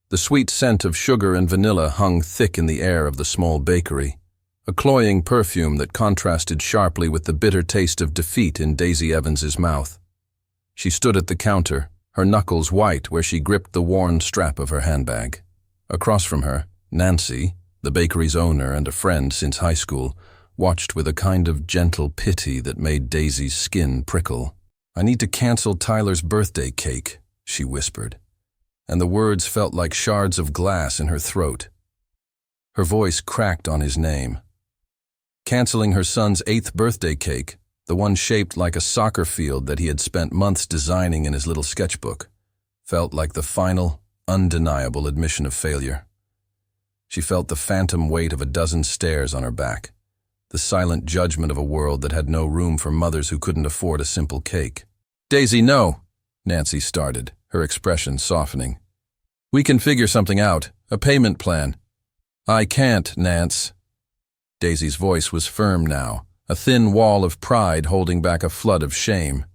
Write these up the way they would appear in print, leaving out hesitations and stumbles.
The sweet scent of sugar and vanilla hung thick in the air of the small bakery, a cloying perfume that contrasted sharply with the bitter taste of defeat in Daisy Evans's mouth. She stood at the counter, her knuckles white where she gripped the worn strap of her handbag. Across from her, Nancy, the bakery's owner and a friend since high school, watched with a kind of gentle pity that made Daisy's skin prickle. "I need to cancel Tyler's birthday cake," she whispered, and the words felt like shards of glass in her throat. Her voice cracked on his name. Canceling her son's 8th birthday cake, the one shaped like a soccer field that he had spent months designing in his little sketchbook, felt like the final, undeniable admission of failure. She felt the phantom weight of a dozen stares on her back, the silent judgment of a world that had no room for mothers who couldn't afford a simple cake. "Daisy, no," Nancy started, her expression softening. "We can figure something out, a payment plan." "I can't, Nance." Daisy's voice was firm now, a thin wall of pride holding back a flood of shame.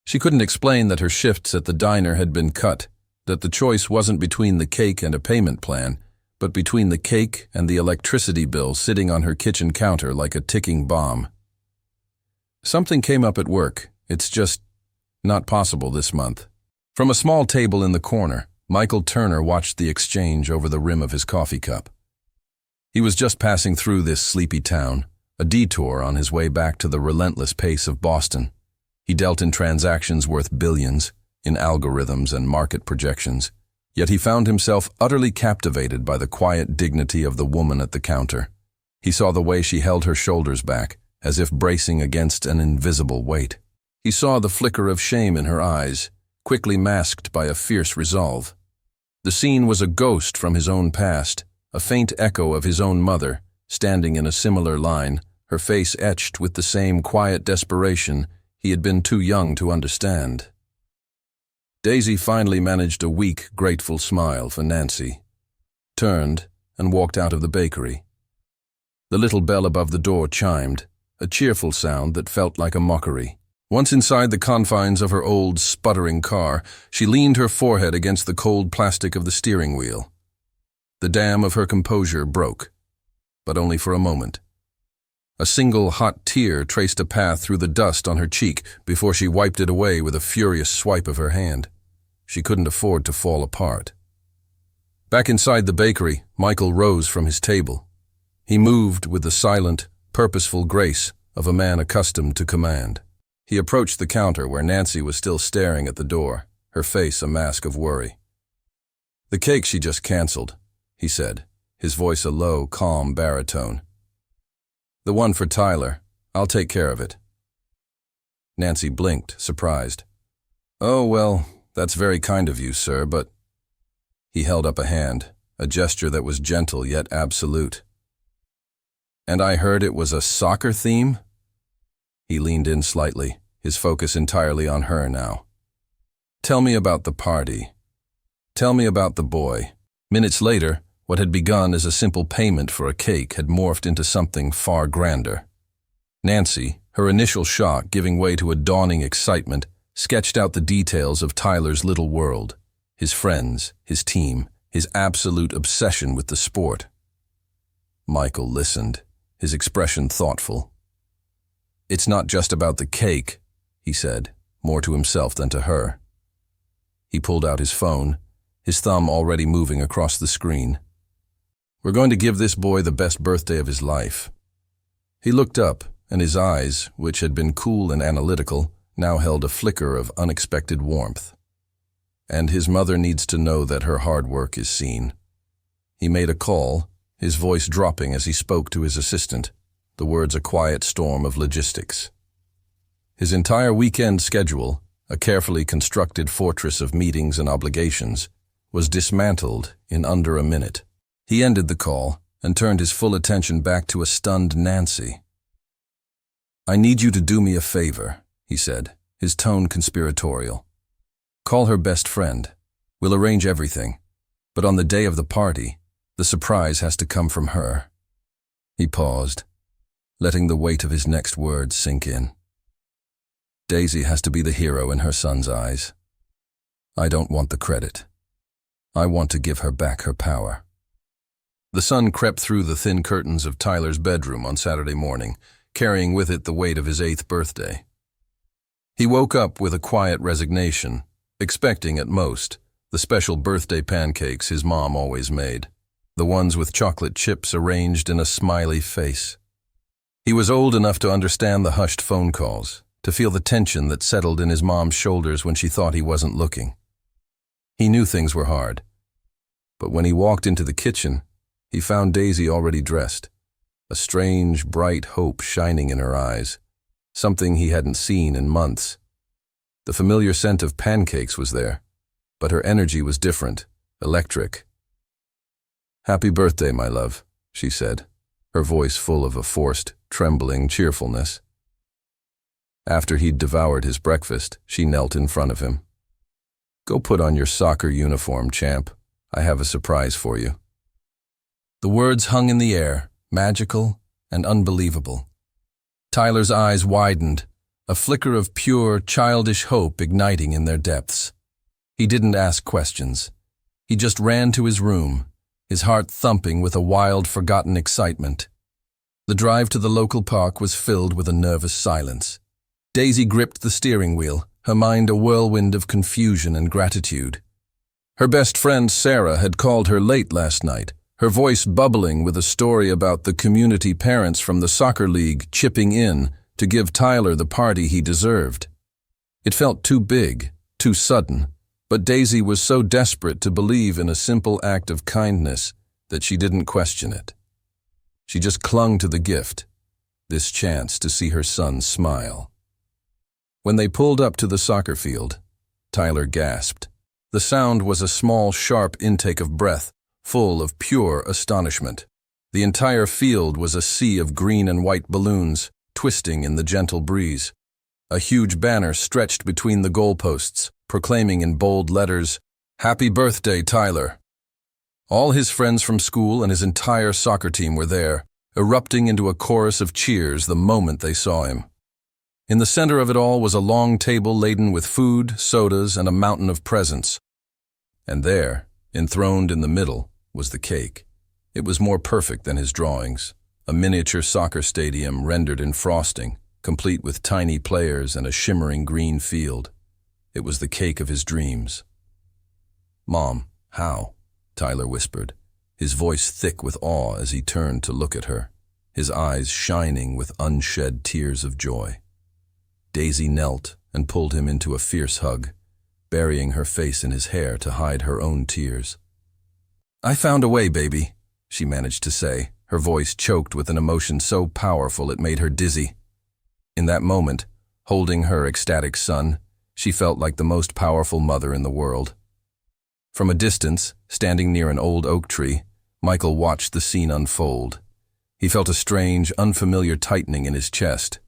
She couldn't explain that her shifts at the diner had been cut, that the choice wasn't between the cake and a payment plan, but between the cake and the electricity bill sitting on her kitchen counter like a ticking bomb. "Something came up at work. It's just not possible this month." From a small table in the corner, Michael Turner watched the exchange over the rim of his coffee cup. He was just passing through this sleepy town, a detour on his way back to the relentless pace of Boston. He dealt in transactions worth billions, in algorithms and market projections, yet he found himself utterly captivated by the quiet dignity of the woman at the counter. He saw the way she held her shoulders back, as if bracing against an invisible weight. He saw the flicker of shame in her eyes, quickly masked by a fierce resolve. The scene was a ghost from his own past, a faint echo of his own mother, standing in a similar line, her face etched with the same quiet desperation he had been too young to understand. Daisy finally managed a weak, grateful smile for Nancy, turned, and walked out of the bakery. The little bell above the door chimed, a cheerful sound that felt like a mockery. Once inside the confines of her old, sputtering car, she leaned her forehead against the cold plastic of the steering wheel. The dam of her composure broke, but only for a moment. A single hot tear traced a path through the dust on her cheek before she wiped it away with a furious swipe of her hand. She couldn't afford to fall apart. Back inside the bakery, Michael rose from his table. He moved with the silent, purposeful grace of a man accustomed to command. He approached the counter where Nancy was still staring at the door, her face a mask of worry. "The cake she just canceled," he said, his voice a low, calm baritone. "The one for Tyler. I'll take care of it." Nancy blinked, surprised. "Oh, well, that's very kind of you, sir, but—" He held up a hand, a gesture that was gentle yet absolute. "And I heard it was a soccer theme?" He leaned in slightly, his focus entirely on her now. "Tell me about the party. Tell me about the boy." Minutes later, what had begun as a simple payment for a cake had morphed into something far grander. Nancy, her initial shock giving way to a dawning excitement, sketched out the details of Tyler's little world, his friends, his team, his absolute obsession with the sport. Michael listened, his expression thoughtful. "It's not just about the cake," he said, more to himself than to her. He pulled out his phone, his thumb already moving across the screen. "We're going to give this boy the best birthday of his life." He looked up, and his eyes, which had been cool and analytical, now held a flicker of unexpected warmth. "And his mother needs to know that her hard work is seen." He made a call, his voice dropping as he spoke to his assistant, the words a quiet storm of logistics. His entire weekend schedule, a carefully constructed fortress of meetings and obligations, was dismantled in under a minute. He ended the call and turned his full attention back to a stunned Nancy. "I need you to do me a favor," he said, his tone conspiratorial. "Call her best friend. We'll arrange everything. But on the day of the party, the surprise has to come from her." He paused, letting the weight of his next words sink in. "Daisy has to be the hero in her son's eyes. I don't want the credit. I want to give her back her power. The sun crept through the thin curtains of Tyler's bedroom on Saturday morning, carrying with it the weight of his 8th birthday. He woke up with a quiet resignation, expecting at most the special birthday pancakes his mom always made, the ones with chocolate chips arranged in a smiley face. He was old enough to understand the hushed phone calls, to feel the tension that settled in his mom's shoulders when she thought he wasn't looking. He knew things were hard, but when he walked into the kitchen, he found Daisy already dressed, a strange, bright hope shining in her eyes, something he hadn't seen in months. The familiar scent of pancakes was there, but her energy was different, electric. "Happy birthday, my love," she said, her voice full of a forced, trembling cheerfulness. After he'd devoured his breakfast, she knelt in front of him. "Go put on your soccer uniform, champ. I have a surprise for you." The words hung in the air, magical and unbelievable. Tyler's eyes widened, a flicker of pure, childish hope igniting in their depths. He didn't ask questions. He just ran to his room, his heart thumping with a wild, forgotten excitement. The drive to the local park was filled with a nervous silence. Daisy gripped the steering wheel, her mind a whirlwind of confusion and gratitude. Her best friend Sarah had called her late last night, her voice bubbling with a story about the community parents from the soccer league chipping in to give Tyler the party he deserved. It felt too big, too sudden, but Daisy was so desperate to believe in a simple act of kindness that she didn't question it. She just clung to the gift, this chance to see her son smile. When they pulled up to the soccer field, Tyler gasped. The sound was a small, sharp intake of breath, full of pure astonishment. The entire field was a sea of green and white balloons, twisting in the gentle breeze. A huge banner stretched between the goalposts, proclaiming in bold letters, "Happy birthday, Tyler." All his friends from school and his entire soccer team were there, erupting into a chorus of cheers the moment they saw him. In the center of it all was a long table laden with food, sodas, and a mountain of presents. And there, enthroned in the middle, was the cake. It was more perfect than his drawings, a miniature soccer stadium rendered in frosting, complete with tiny players and a shimmering green field. It was the cake of his dreams. "Mom, how?" Tyler whispered, his voice thick with awe as he turned to look at her, his eyes shining with unshed tears of joy. Daisy knelt and pulled him into a fierce hug, burying her face in his hair to hide her own tears. "I found a way, baby," she managed to say, her voice choked with an emotion so powerful it made her dizzy. In that moment, holding her ecstatic son, she felt like the most powerful mother in the world. From a distance, standing near an old oak tree, Michael watched the scene unfold. He felt a strange, unfamiliar tightening in his chest.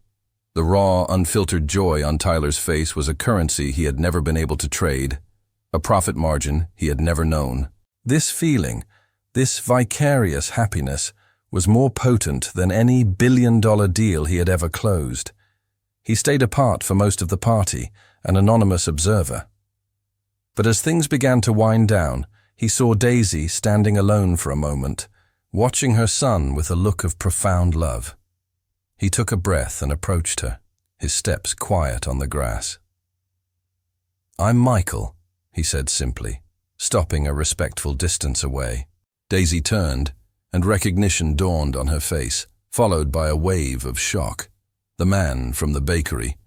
The raw, unfiltered joy on Tyler's face was a currency he had never been able to trade, a profit margin he had never known. This feeling, this vicarious happiness, was more potent than any billion-dollar deal he had ever closed. He stayed apart for most of the party, an anonymous observer. But as things began to wind down, he saw Daisy standing alone for a moment, watching her son with a look of profound love. He took a breath and approached her, his steps quiet on the grass. "I'm Michael," he said simply, stopping a respectful distance away. Daisy turned, and recognition dawned on her face, followed by a wave of shock. The man from the bakery.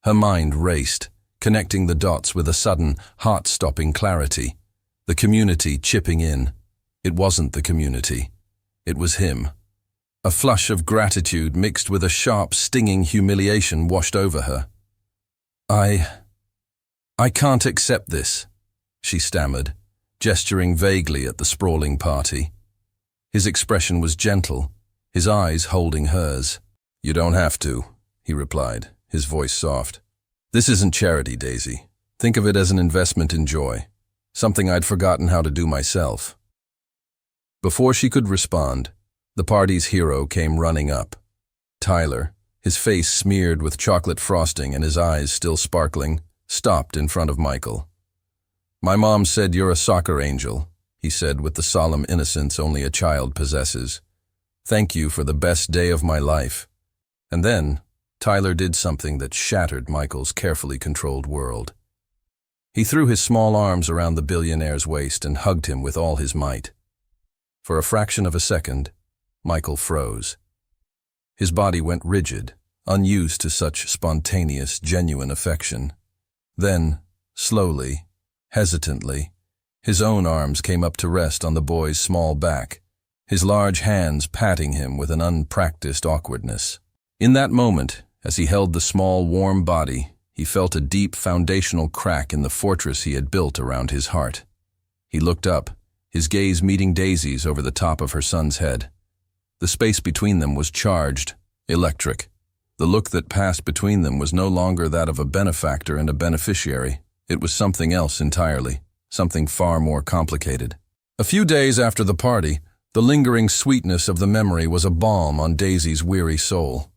Her mind raced, connecting the dots with a sudden, heart-stopping clarity. The community chipping in. It wasn't the community. It was him. A flush of gratitude mixed with a sharp, stinging humiliation washed over her. I can't accept this," she stammered, gesturing vaguely at the sprawling party. His expression was gentle, his eyes holding hers. "You don't have to," he replied, his voice soft. "This isn't charity, Daisy. Think of it as an investment in joy, something I'd forgotten how to do myself." Before she could respond, the party's hero came running up. Tyler, his face smeared with chocolate frosting and his eyes still sparkling, stopped in front of Michael. My mom said you're a soccer angel, he said with the solemn innocence only a child possesses. Thank you for the best day of my life. And then, Tyler did something that shattered Michael's carefully controlled world. He threw his small arms around the billionaire's waist and hugged him with all his might. For a fraction of a second, Michael froze. His body went rigid, unused to such spontaneous, genuine affection. Then, slowly, hesitantly, his own arms came up to rest on the boy's small back, his large hands patting him with an unpracticed awkwardness. In that moment, as he held the small, warm body, he felt a deep foundational crack in the fortress he had built around his heart. He looked up, his gaze meeting Daisy's over the top of her son's head. The space between them was charged, electric. The look that passed between them was no longer that of a benefactor and a beneficiary. It was something else entirely, something far more complicated. A few days after the party, the lingering sweetness of the memory was a balm on Daisy's weary soul.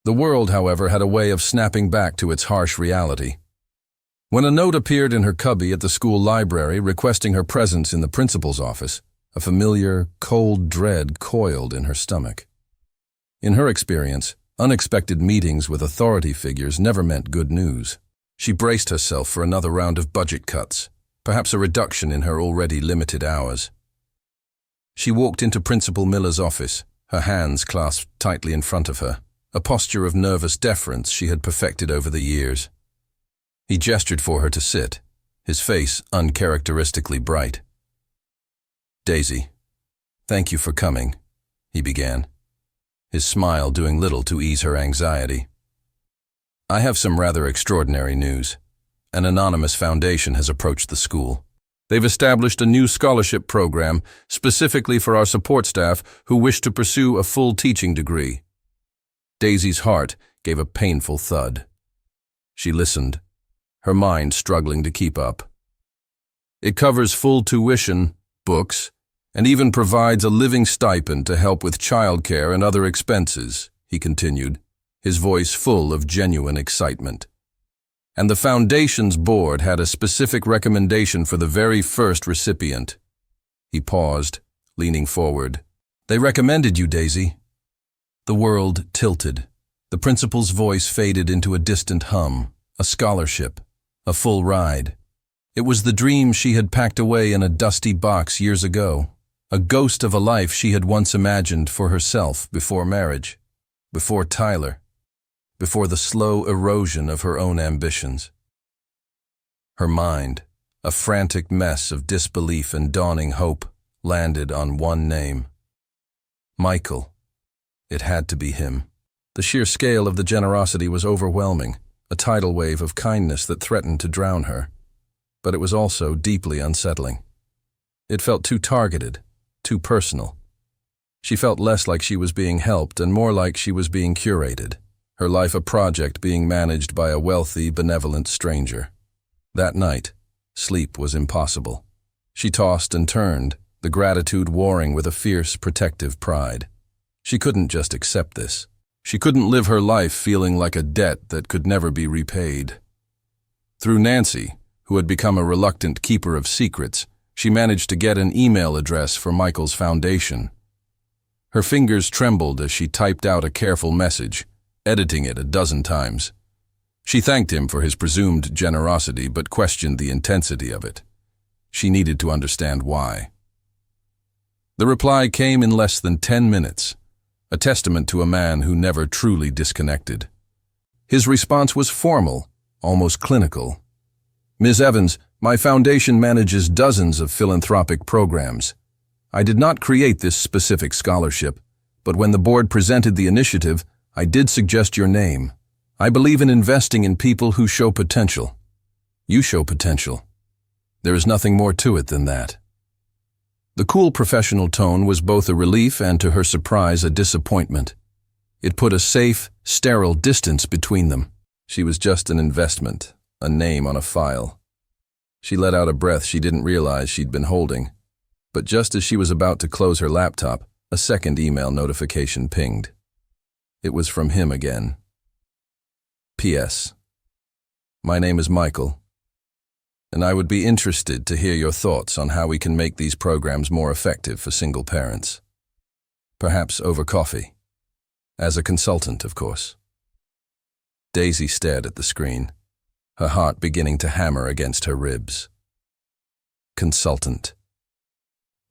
The world, however, had a way of snapping back to its harsh reality. When a note appeared in her cubby at the school library requesting her presence in the principal's office, a familiar, cold dread coiled in her stomach. In her experience, unexpected meetings with authority figures never meant good news. She braced herself for another round of budget cuts, perhaps a reduction in her already limited hours. She walked into Principal Miller's office, her hands clasped tightly in front of her, a posture of nervous deference she had perfected over the years. He gestured for her to sit, his face uncharacteristically bright. "Daisy, thank you for coming," he began, his smile doing little to ease her anxiety. "I have some rather extraordinary news. An anonymous foundation has approached the school. They've established a new scholarship program specifically for our support staff who wish to pursue a full teaching degree." Daisy's heart gave a painful thud. She listened, her mind struggling to keep up. "It covers full tuition, books, and even provides a living stipend to help with childcare and other expenses," he continued, his voice full of genuine excitement. "And the Foundation's board had a specific recommendation for the very first recipient." He paused, leaning forward. "They recommended you, Daisy." The world tilted. The principal's voice faded into a distant hum, a scholarship, a full ride. It was the dream she had packed away in a dusty box years ago, a ghost of a life she had once imagined for herself before marriage, before Tyler, before the slow erosion of her own ambitions. Her mind, a frantic mess of disbelief and dawning hope, landed on one name. Michael. It had to be him. The sheer scale of the generosity was overwhelming, a tidal wave of kindness that threatened to drown her. But it was also deeply unsettling. It felt too targeted, too personal. She felt less like she was being helped and more like she was being curated, her life a project being managed by a wealthy, benevolent stranger. That night, sleep was impossible. She tossed and turned, the gratitude warring with a fierce, protective pride. She couldn't just accept this. She couldn't live her life feeling like a debt that could never be repaid. Through Nancy, who had become a reluctant keeper of secrets, she managed to get an email address for Michael's foundation. Her fingers trembled as she typed out a careful message, editing it a dozen times. She thanked him for his presumed generosity but questioned the intensity of it. She needed to understand why. The reply came in less than 10 minutes. A testament to a man who never truly disconnected. His response was formal, almost clinical. "Ms. Evans, my foundation manages dozens of philanthropic programs. I did not create this specific scholarship, but when the board presented the initiative, I did suggest your name. I believe in investing in people who show potential. You show potential. There is nothing more to it than that." The cool professional tone was both a relief and, to her surprise, a disappointment. It put a safe, sterile distance between them. She was just an investment, a name on a file. She let out a breath she didn't realize she'd been holding. But just as she was about to close her laptop, a second email notification pinged. It was from him again. "P.S. My name is Michael. and I would be interested to hear your thoughts on how we can make these programs more effective for single parents. Perhaps over coffee. As a consultant, of course. Daisy stared at the screen, her heart beginning to hammer against her ribs. Consultant.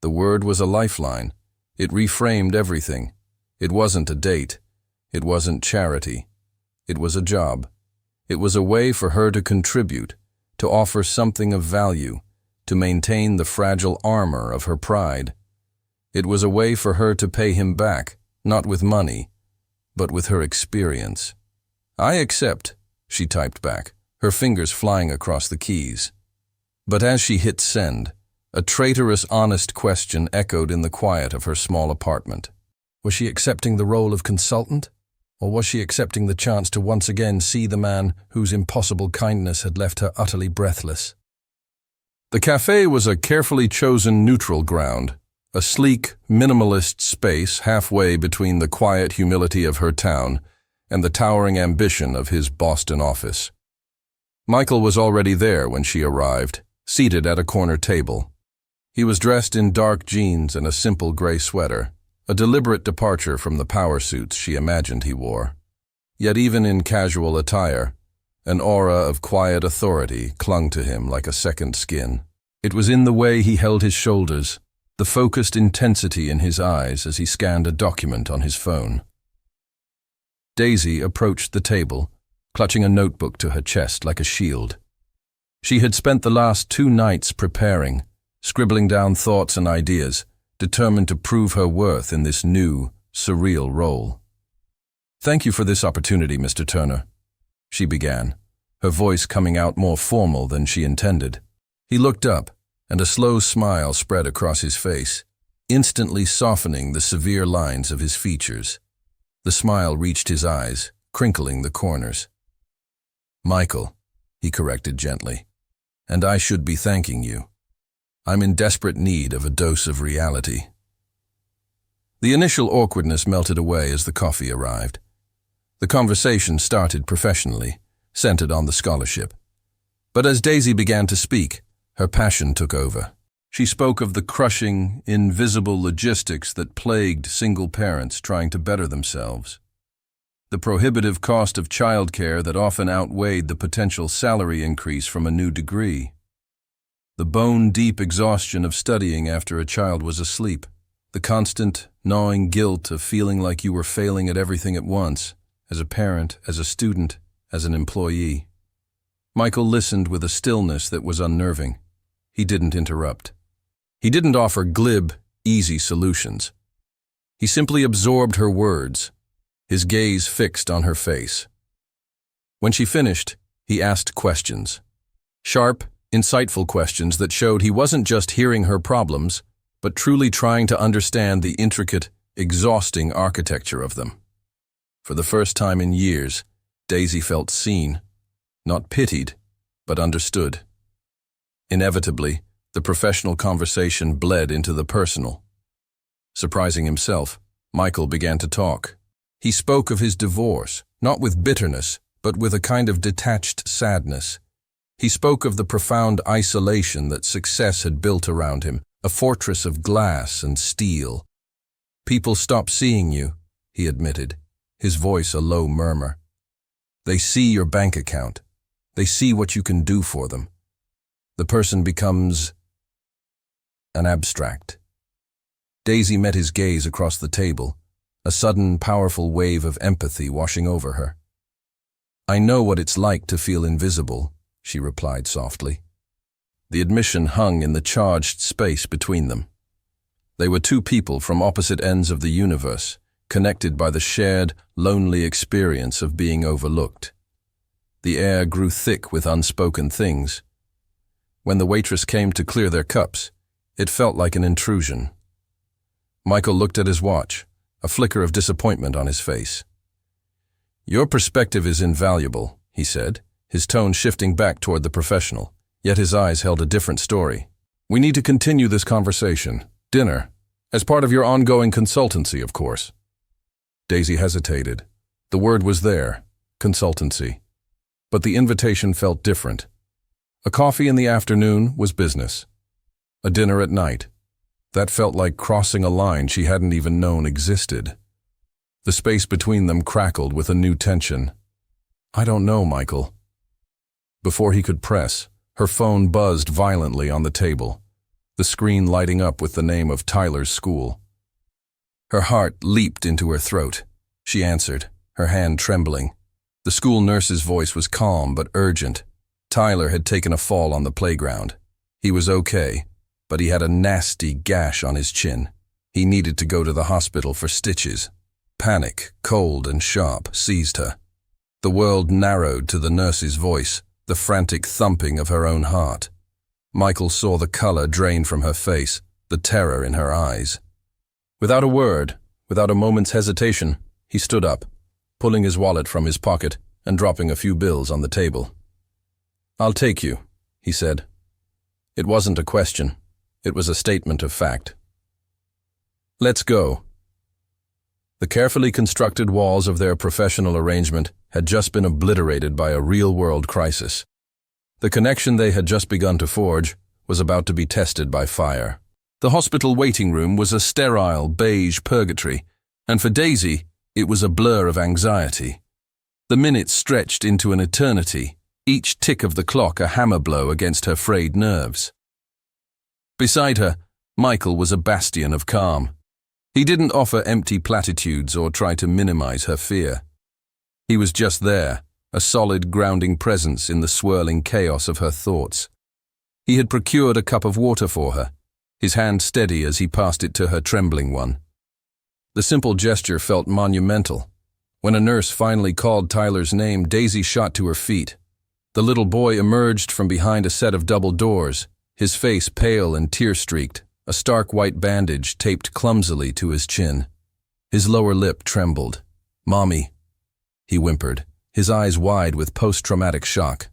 The word was a lifeline. It reframed everything. It wasn't a date. It wasn't charity. It was a job. It was a way for her to contribute, to offer something of value, to maintain the fragile armor of her pride. It was a way for her to pay him back, not with money, but with her experience. "I accept," she typed back, her fingers flying across the keys. But as she hit send, a traitorous, honest question echoed in the quiet of her small apartment. Was she accepting the role of consultant? Or was she accepting the chance to once again see the man whose impossible kindness had left her utterly breathless? The cafe was a carefully chosen neutral ground, a sleek, minimalist space halfway between the quiet humility of her town and the towering ambition of his Boston office. Michael was already there when she arrived, seated at a corner table. He was dressed in dark jeans and a simple gray sweater, a deliberate departure from the power suits she imagined he wore. Yet even in casual attire, an aura of quiet authority clung to him like a second skin. It was in the way he held his shoulders, the focused intensity in his eyes as he scanned a document on his phone. Daisy approached the table, clutching a notebook to her chest like a shield. She had spent the last 2 nights preparing, scribbling down thoughts and ideas, determined to prove her worth in this new, surreal role. "Thank you for this opportunity, Mr. Turner," she began, her voice coming out more formal than she intended. He looked up, and a slow smile spread across his face, instantly softening the severe lines of his features. The smile reached his eyes, crinkling the corners. "Michael," he corrected gently, "and I should be thanking you. I'm in desperate need of a dose of reality." The initial awkwardness melted away as the coffee arrived. The conversation started professionally, centered on the scholarship. But as Daisy began to speak, her passion took over. She spoke of the crushing, invisible logistics that plagued single parents trying to better themselves. The prohibitive cost of childcare that often outweighed the potential salary increase from a new degree. The bone-deep exhaustion of studying after a child was asleep. The constant, gnawing guilt of feeling like you were failing at everything at once, as a parent, as a student, as an employee. Michael listened with a stillness that was unnerving. He didn't interrupt. He didn't offer glib, easy solutions. He simply absorbed her words, his gaze fixed on her face. When she finished, he asked questions. Sharp, insightful questions that showed he wasn't just hearing her problems, but truly trying to understand the intricate, exhausting architecture of them. For the first time in years, Daisy felt seen, not pitied, but understood. Inevitably, the professional conversation bled into the personal. Surprising himself, Michael began to talk. He spoke of his divorce, not with bitterness, but with a kind of detached sadness. He spoke of the profound isolation that success had built around him, a fortress of glass and steel. "People stop seeing you," he admitted, his voice a low murmur. "They see your bank account. They see what you can do for them. The person becomes an abstract." Daisy met his gaze across the table, a sudden, powerful wave of empathy washing over her. "I know what it's like to feel invisible," she replied softly. The admission hung in the charged space between them. They were 2 people from opposite ends of the universe, connected by the shared, lonely experience of being overlooked. The air grew thick with unspoken things. When the waitress came to clear their cups, it felt like an intrusion. Michael looked at his watch, a flicker of disappointment on his face. "Your perspective is invaluable," he said, his tone shifting back toward the professional, yet his eyes held a different story. "We need to continue this conversation. Dinner. As part of your ongoing consultancy, of course." Daisy hesitated. The word was there, consultancy. But the invitation felt different. A coffee in the afternoon was business. A dinner at night. That felt like crossing a line she hadn't even known existed. The space between them crackled with a new tension. "I don't know, Michael." Before he could press, her phone buzzed violently on the table, the screen lighting up with the name of Tyler's school. Her heart leaped into her throat. She answered, her hand trembling. The school nurse's voice was calm but urgent. Tyler had taken a fall on the playground. He was okay, but he had a nasty gash on his chin. He needed to go to the hospital for stitches. Panic, cold and sharp, seized her. The world narrowed to the nurse's voice, the frantic thumping of her own heart. Michael saw the color drain from her face, the terror in her eyes. Without a word, without a moment's hesitation, he stood up, pulling his wallet from his pocket and dropping a few bills on the table. "I'll take you," he said. It wasn't a question. It was a statement of fact. "Let's go." The carefully constructed walls of their professional arrangement had just been obliterated by a real-world crisis. The connection they had just begun to forge was about to be tested by fire. The hospital waiting room was a sterile, beige purgatory, and for Daisy, it was a blur of anxiety. The minutes stretched into an eternity, each tick of the clock a hammer blow against her frayed nerves. Beside her, Michael was a bastion of calm. He didn't offer empty platitudes or try to minimize her fear. He was just there, a solid grounding presence in the swirling chaos of her thoughts. He had procured a cup of water for her, his hand steady as he passed it to her trembling one. The simple gesture felt monumental. When a nurse finally called Tyler's name, Daisy shot to her feet. The little boy emerged from behind a set of double doors, his face pale and tear-streaked, a stark white bandage taped clumsily to his chin. His lower lip trembled. "Mommy," he whimpered, his eyes wide with post-traumatic shock.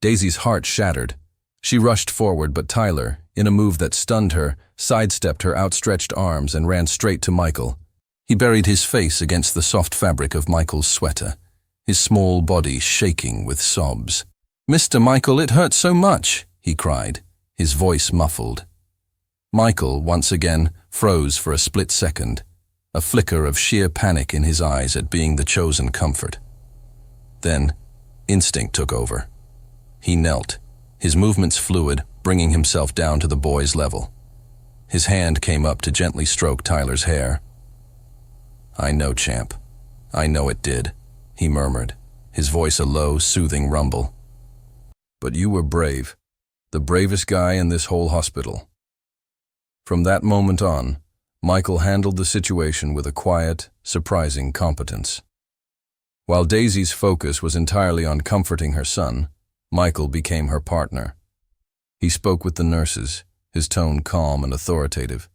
Daisy's heart shattered. She rushed forward, but Tyler, in a move that stunned her, sidestepped her outstretched arms and ran straight to Michael. He buried his face against the soft fabric of Michael's sweater, his small body shaking with sobs. "Mr. Michael, it hurts so much," he cried, his voice muffled. Michael, once again, froze for a split second, a flicker of sheer panic in his eyes at being the chosen comfort. Then, instinct took over. He knelt, his movements fluid, bringing himself down to the boy's level. His hand came up to gently stroke Tyler's hair. "I know, champ. I know it did," he murmured, his voice a low, soothing rumble. "But you were brave, the bravest guy in this whole hospital." From that moment on, Michael handled the situation with a quiet, surprising competence. While Daisy's focus was entirely on comforting her son, Michael became her partner. He spoke with the nurses, his tone calm and authoritative,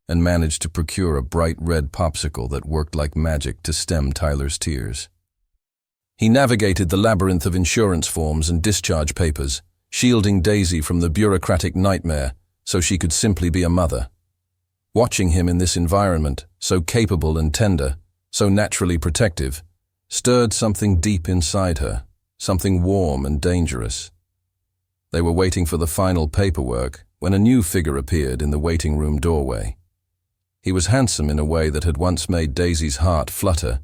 and managed to procure a bright red popsicle that worked like magic to stem Tyler's tears. He navigated the labyrinth of insurance forms and discharge papers, shielding Daisy from the bureaucratic nightmare so she could simply be a mother. Watching him in this environment, so capable and tender, so naturally protective, stirred something deep inside her, something warm and dangerous. They were waiting for the final paperwork when a new figure appeared in the waiting room doorway. He was handsome in a way that had once made Daisy's heart flutter,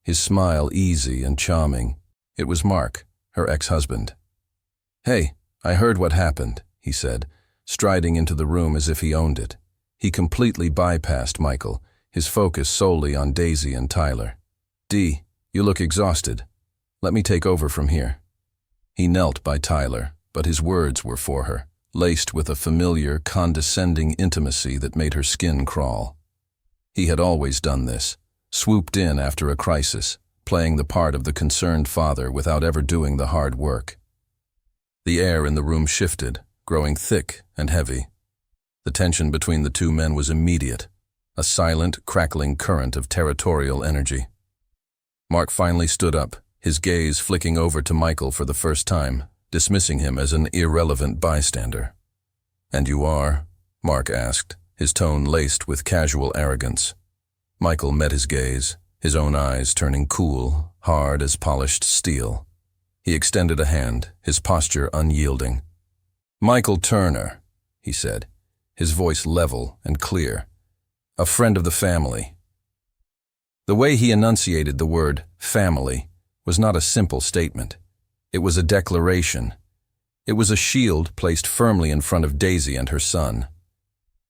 his smile easy and charming. It was Mark, her ex-husband. "Hey, I heard what happened," he said, striding into the room as if he owned it. He completely bypassed Michael, his focus solely on Daisy and Tyler. "Dee, you look exhausted. Let me take over from here." He knelt by Tyler, but his words were for her, laced with a familiar, condescending intimacy that made her skin crawl. He had always done this, swooped in after a crisis, playing the part of the concerned father without ever doing the hard work. The air in the room shifted, growing thick and heavy. The tension between the two men was immediate, a silent, crackling current of territorial energy. Mark finally stood up, his gaze flicking over to Michael for the first time, dismissing him as an irrelevant bystander. "And you are?" Mark asked, his tone laced with casual arrogance. Michael met his gaze, his own eyes turning cool, hard as polished steel. He extended a hand, his posture unyielding. "Michael Turner," he said, his voice level and clear. "A friend of the family." The way he enunciated the word family was not a simple statement. It was a declaration. It was a shield placed firmly in front of Daisy and her son.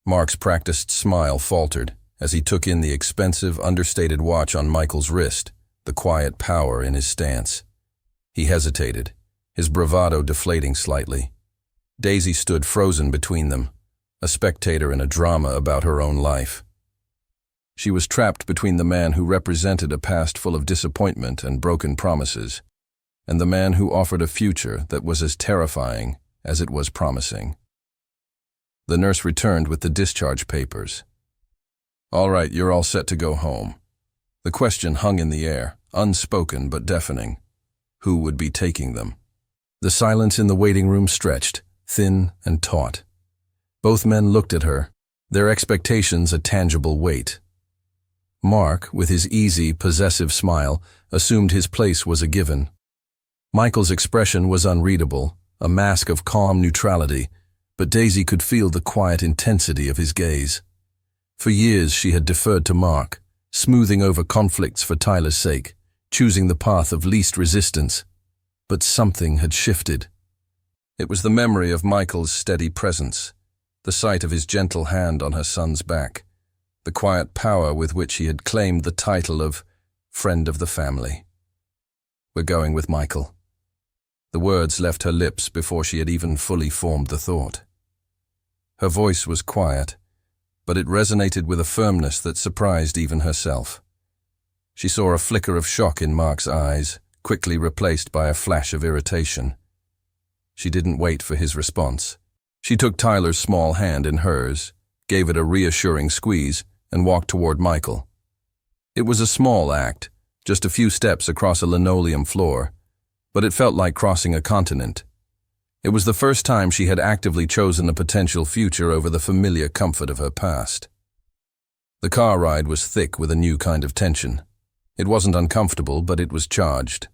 Mark's practiced smile faltered as he took in the expensive, understated watch on Michael's wrist, the quiet power in his stance. He hesitated, his bravado deflating slightly. Daisy stood frozen between them, a spectator in a drama about her own life. She was trapped between the man who represented a past full of disappointment and broken promises, and the man who offered a future that was as terrifying as it was promising. The nurse returned with the discharge papers. "All right, you're all set to go home." The question hung in the air, unspoken but deafening. Who would be taking them? The silence in the waiting room stretched, thin and taut. Both men looked at her, their expectations a tangible weight. Mark, with his easy, possessive smile, assumed his place was a given. Michael's expression was unreadable, a mask of calm neutrality, but Daisy could feel the quiet intensity of his gaze. For years she had deferred to Mark, smoothing over conflicts for Tyler's sake, choosing the path of least resistance. But something had shifted. It was the memory of Michael's steady presence, the sight of his gentle hand on her son's back, the quiet power with which he had claimed the title of friend of the family. "We're going with Michael." The words left her lips before she had even fully formed the thought. Her voice was quiet, but it resonated with a firmness that surprised even herself. She saw a flicker of shock in Mark's eyes, quickly replaced by a flash of irritation. She didn't wait for his response. She took Tyler's small hand in hers, gave it a reassuring squeeze, and walked toward Michael. It was a small act, just a few steps across a linoleum floor, but it felt like crossing a continent. It was the first time she had actively chosen a potential future over the familiar comfort of her past. The car ride was thick with a new kind of tension. It wasn't uncomfortable, but it was charged.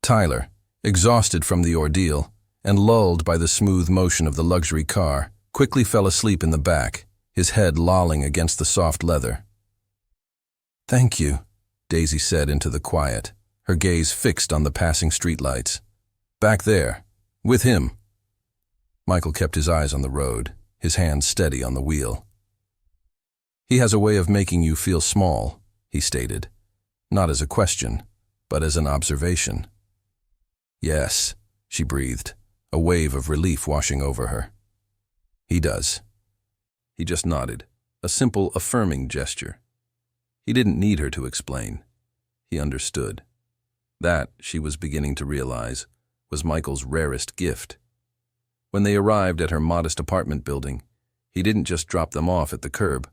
Tyler, exhausted from the ordeal and lulled by the smooth motion of the luxury car, quickly fell asleep in the back, his head lolling against the soft leather. "Thank you," Daisy said into the quiet, her gaze fixed on the passing streetlights. "Back there, with him." Michael kept his eyes on the road, his hands steady on the wheel. "He has a way of making you feel small," he stated, not as a question, but as an observation. "Yes," she breathed, a wave of relief washing over her. "He does." He just nodded, a simple affirming gesture. He didn't need her to explain. He understood. That, she was beginning to realize, was Michael's rarest gift. When they arrived at her modest apartment building, he didn't just drop them off at the curb.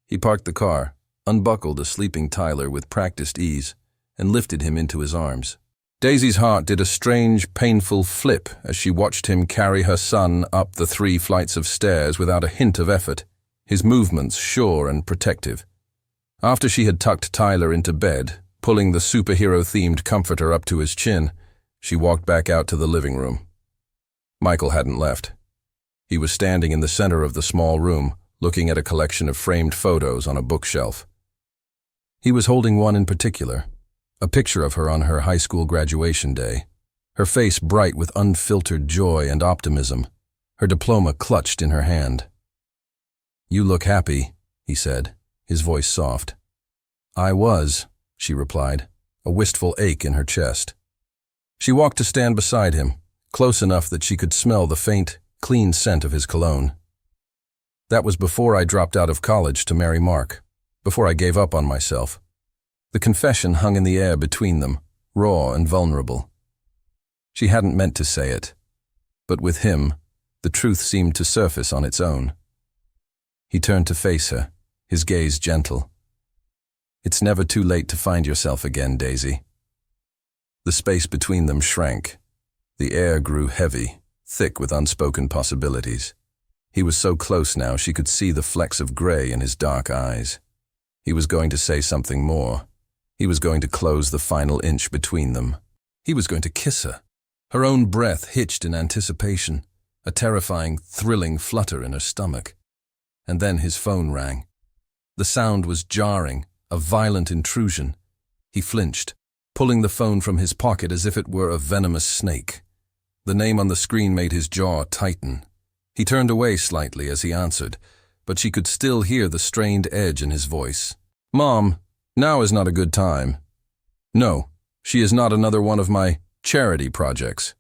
He parked the car, unbuckled a sleeping Tyler with practiced ease, and lifted him into his arms. Daisy's heart did a strange, painful flip as she watched him carry her son up the 3 flights of stairs without a hint of effort, his movements sure and protective. After she had tucked Tyler into bed, pulling the superhero-themed comforter up to his chin, she walked back out to the living room. Michael hadn't left. He was standing in the center of the small room, looking at a collection of framed photos on a bookshelf. He was holding one in particular, a picture of her on her high school graduation day, her face bright with unfiltered joy and optimism, her diploma clutched in her hand. "You look happy," he said, his voice soft. "I was," she replied, a wistful ache in her chest. She walked to stand beside him, close enough that she could smell the faint, clean scent of his cologne. "That was before I dropped out of college to marry Mark, before I gave up on myself." The confession hung in the air between them, raw and vulnerable. She hadn't meant to say it, but with him, the truth seemed to surface on its own. He turned to face her, his gaze gentle. "It's never too late to find yourself again, Daisy." The space between them shrank. The air grew heavy, thick with unspoken possibilities. He was so close now she could see the flecks of gray in his dark eyes. He was going to say something more. He was going to close the final inch between them. He was going to kiss her. Her own breath hitched in anticipation, a terrifying, thrilling flutter in her stomach. And then his phone rang. The sound was jarring, a violent intrusion. He flinched, pulling the phone from his pocket as if it were a venomous snake. The name on the screen made his jaw tighten. He turned away slightly as he answered, but she could still hear the strained edge in his voice. "Mom, now is not a good time. No, she is not another one of my charity projects.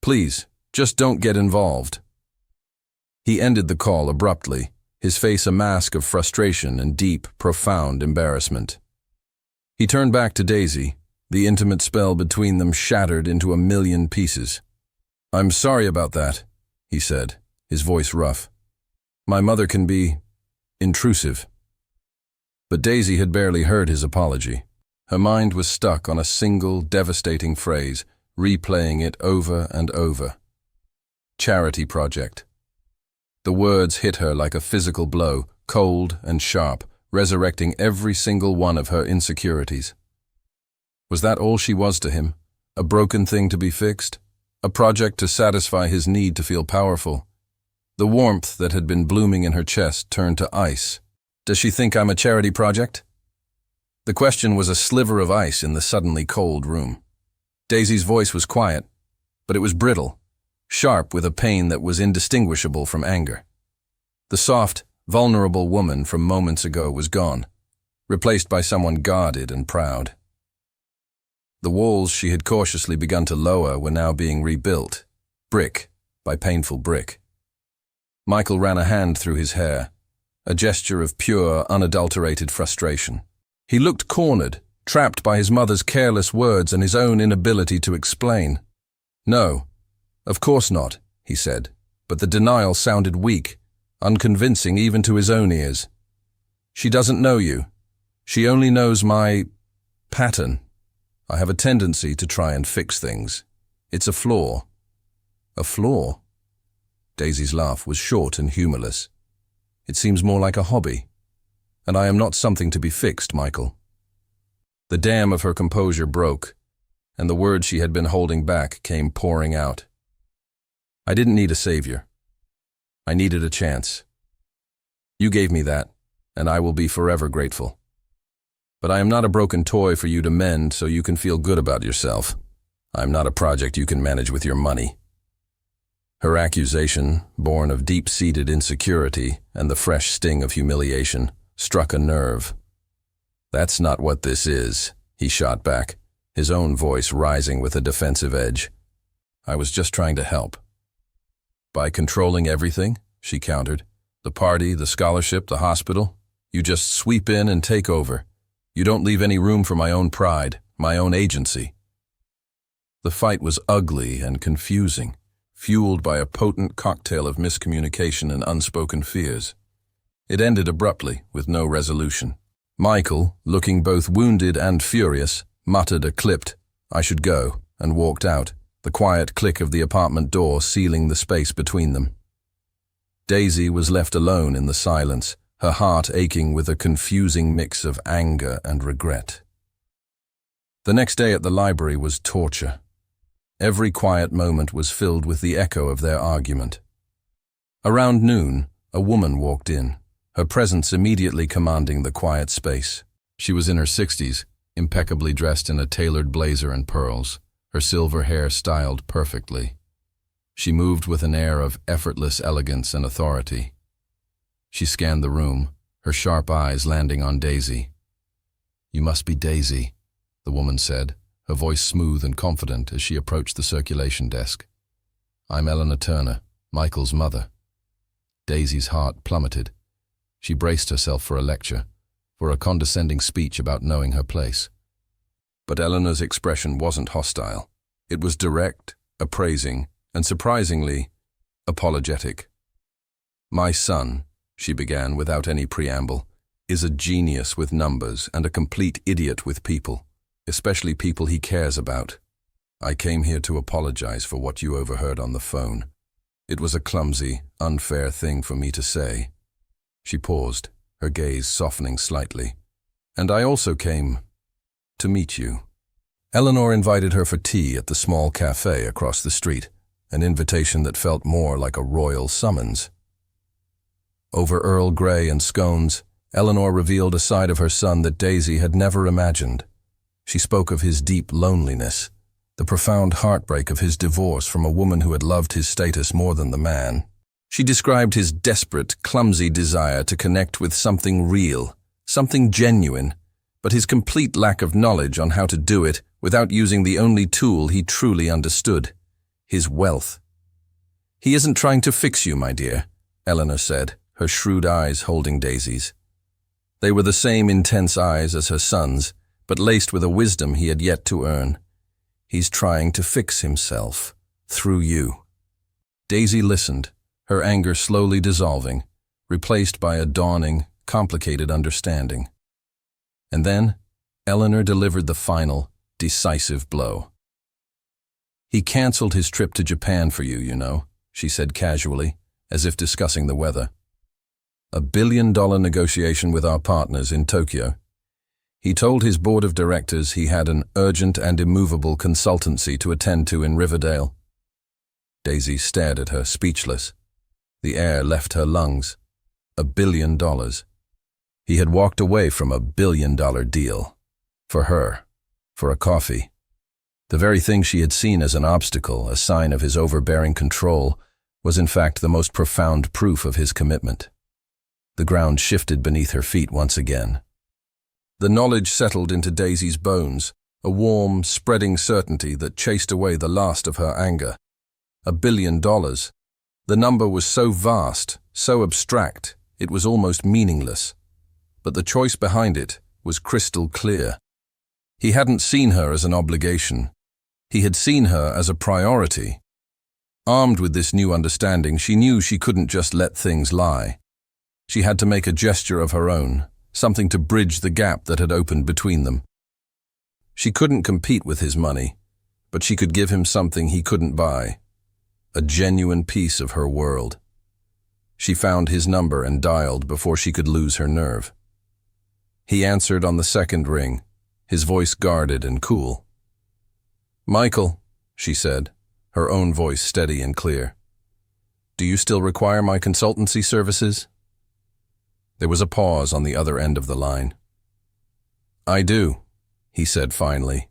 Please, just don't get involved." He ended the call abruptly, his face a mask of frustration and deep, profound embarrassment. He turned back to Daisy, the intimate spell between them shattered into a million pieces. "I'm sorry about that," he said, his voice rough. "My mother can be intrusive." But Daisy had barely heard his apology. Her mind was stuck on a single, devastating phrase, replaying it over and over. Charity project. The words hit her like a physical blow, cold and sharp, resurrecting every single one of her insecurities. Was that all she was to him? A broken thing to be fixed? A project to satisfy his need to feel powerful? The warmth that had been blooming in her chest turned to ice. "Does she think I'm a charity project?" The question was a sliver of ice in the suddenly cold room. Daisy's voice was quiet, but it was brittle, sharp with a pain that was indistinguishable from anger. The soft, vulnerable woman from moments ago was gone, replaced by someone guarded and proud. The walls she had cautiously begun to lower were now being rebuilt, brick by painful brick. Michael ran a hand through his hair, a gesture of pure, unadulterated frustration. He looked cornered, trapped by his mother's careless words and his own inability to explain. "No, of course not," he said, but the denial sounded weak, unconvincing even to his own ears. "She doesn't know you. She only knows my pattern. I have a tendency to try and fix things. It's a flaw." "A flaw?" Daisy's laugh was short and humorless. "It seems more like a hobby. And I am not something to be fixed, Michael." The dam of her composure broke, and the words she had been holding back came pouring out. "I didn't need a savior. I needed a chance. You gave me that, and I will be forever grateful. But I am not a broken toy for you to mend so you can feel good about yourself. I am not a project you can manage with your money." Her accusation, born of deep-seated insecurity and the fresh sting of humiliation, struck a nerve. "That's not what this is," he shot back, his own voice rising with a defensive edge. "I was just trying to help." "By controlling everything?" she countered. "The party, the scholarship, the hospital. You just sweep in and take over. You don't leave any room for my own pride, my own agency." The fight was ugly and confusing, fueled by a potent cocktail of miscommunication and unspoken fears. It ended abruptly, with no resolution. Michael, looking both wounded and furious, muttered a clipped, "I should go," and walked out, the quiet click of the apartment door sealing the space between them. Daisy was left alone in the silence, her heart aching with a confusing mix of anger and regret. The next day at the library was torture. Every quiet moment was filled with the echo of their argument. Around noon, a woman walked in, her presence immediately commanding the quiet space. She was in her 60s, impeccably dressed in a tailored blazer and pearls, her silver hair styled perfectly. She moved with an air of effortless elegance and authority. She scanned the room, her sharp eyes landing on Daisy. "You must be Daisy," the woman said, her voice smooth and confident as she approached the circulation desk. "I'm Eleanor Turner, Michael's mother." Daisy's heart plummeted. She braced herself for a lecture, for a condescending speech about knowing her place. But Eleanor's expression wasn't hostile. It was direct, appraising, and surprisingly, apologetic. "My son," she began without any preamble, "is a genius with numbers and a complete idiot with people, especially people he cares about. I came here to apologize for what you overheard on the phone. It was a clumsy, unfair thing for me to say." She paused, her gaze softening slightly. "And I also came to meet you." Eleanor invited her for tea at the small cafe across the street, an invitation that felt more like a royal summons. Over Earl Grey and scones, Eleanor revealed a side of her son that Daisy had never imagined. She spoke of his deep loneliness, the profound heartbreak of his divorce from a woman who had loved his status more than the man. She described his desperate, clumsy desire to connect with something real, something genuine, but his complete lack of knowledge on how to do it without using the only tool he truly understood, his wealth. "He isn't trying to fix you, my dear," Eleanor said, her shrewd eyes holding Daisy's. They were the same intense eyes as her son's, but laced with a wisdom he had yet to earn. "He's trying to fix himself, through you." Daisy listened, her anger slowly dissolving, replaced by a dawning, complicated understanding. And then, Eleanor delivered the final, decisive blow. "He canceled his trip to Japan for you, you know," she said casually, as if discussing the weather. "A $1 billion negotiation with our partners in Tokyo. He told his board of directors he had an urgent and immovable consultancy to attend to in Riverdale." Daisy stared at her, speechless. The air left her lungs. $1 billion. He had walked away from a $1 billion deal. For her. For a coffee. The very thing she had seen as an obstacle, a sign of his overbearing control, was in fact the most profound proof of his commitment. The ground shifted beneath her feet once again. The knowledge settled into Daisy's bones, a warm, spreading certainty that chased away the last of her anger. $1 billion. The number was so vast, so abstract, it was almost meaningless. But the choice behind it was crystal clear. He hadn't seen her as an obligation. He had seen her as a priority. Armed with this new understanding, she knew she couldn't just let things lie. She had to make a gesture of her own, something to bridge the gap that had opened between them. She couldn't compete with his money, but she could give him something he couldn't buy. A genuine piece of her world. She found his number and dialed before she could lose her nerve. He answered on the second ring, his voice guarded and cool. "Michael," she said, her own voice steady and clear. "Do you still require my consultancy services?" There was a pause on the other end of the line. "I do," he said finally,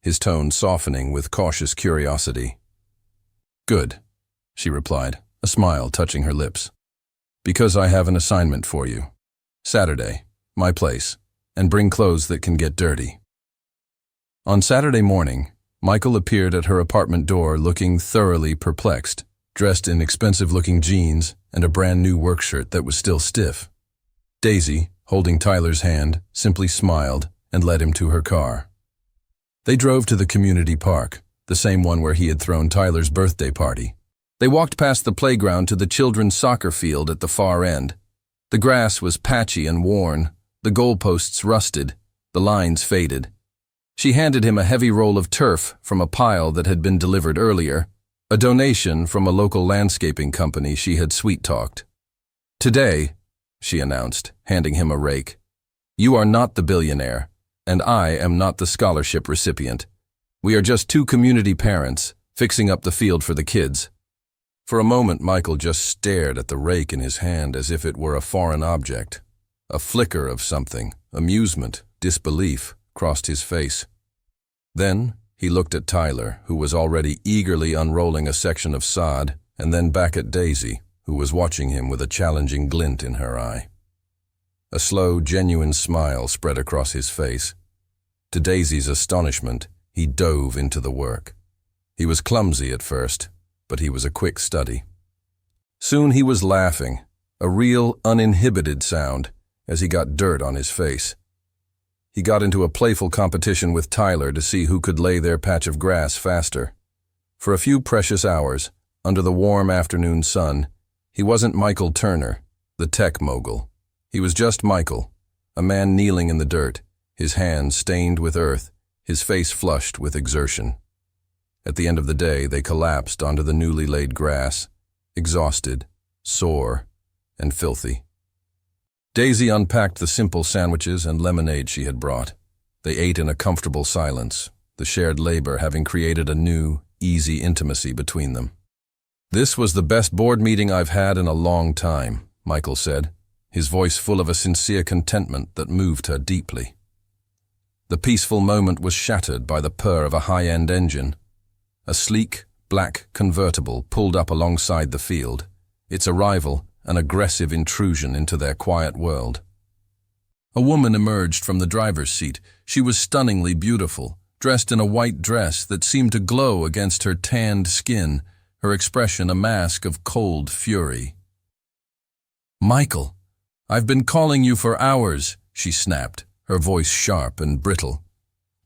his tone softening with cautious curiosity. "Good," she replied, a smile touching her lips. "Because I have an assignment for you. Saturday, my place, and bring clothes that can get dirty." On Saturday morning, Michael appeared at her apartment door looking thoroughly perplexed, dressed in expensive-looking jeans and a brand-new work shirt that was still stiff. Daisy, holding Tyler's hand, simply smiled and led him to her car. They drove to the community park, the same one where he had thrown Tyler's birthday party. They walked past the playground to the children's soccer field at the far end. The grass was patchy and worn, the goalposts rusted, the lines faded. She handed him a heavy roll of turf from a pile that had been delivered earlier, a donation from a local landscaping company she had sweet-talked. "Today," she announced, handing him a rake, "you are not the billionaire, and I am not the scholarship recipient. We are just two community parents, fixing up the field for the kids." For a moment, Michael just stared at the rake in his hand as if it were a foreign object. A flicker of something, amusement, disbelief, crossed his face. Then he looked at Tyler, who was already eagerly unrolling a section of sod, and then back at Daisy, who was watching him with a challenging glint in her eye. A slow, genuine smile spread across his face. To Daisy's astonishment, he dove into the work. He was clumsy at first, but he was a quick study. Soon he was laughing, a real, uninhibited sound, as he got dirt on his face. He got into a playful competition with Tyler to see who could lay their patch of grass faster. For a few precious hours, under the warm afternoon sun, he wasn't Michael Turner, the tech mogul. He was just Michael, a man kneeling in the dirt, his hands stained with earth, his face flushed with exertion. At the end of the day, they collapsed onto the newly laid grass, exhausted, sore, and filthy. Daisy unpacked the simple sandwiches and lemonade she had brought. They ate in a comfortable silence, the shared labor having created a new, easy intimacy between them. "This was the best board meeting I've had in a long time," Michael said, his voice full of a sincere contentment that moved her deeply. The peaceful moment was shattered by the purr of a high-end engine. A sleek, black convertible pulled up alongside the field, its arrival an aggressive intrusion into their quiet world. A woman emerged from the driver's seat. She was stunningly beautiful, dressed in a white dress that seemed to glow against her tanned skin, her expression a mask of cold fury. "Michael, I've been calling you for hours," she snapped, her voice sharp and brittle.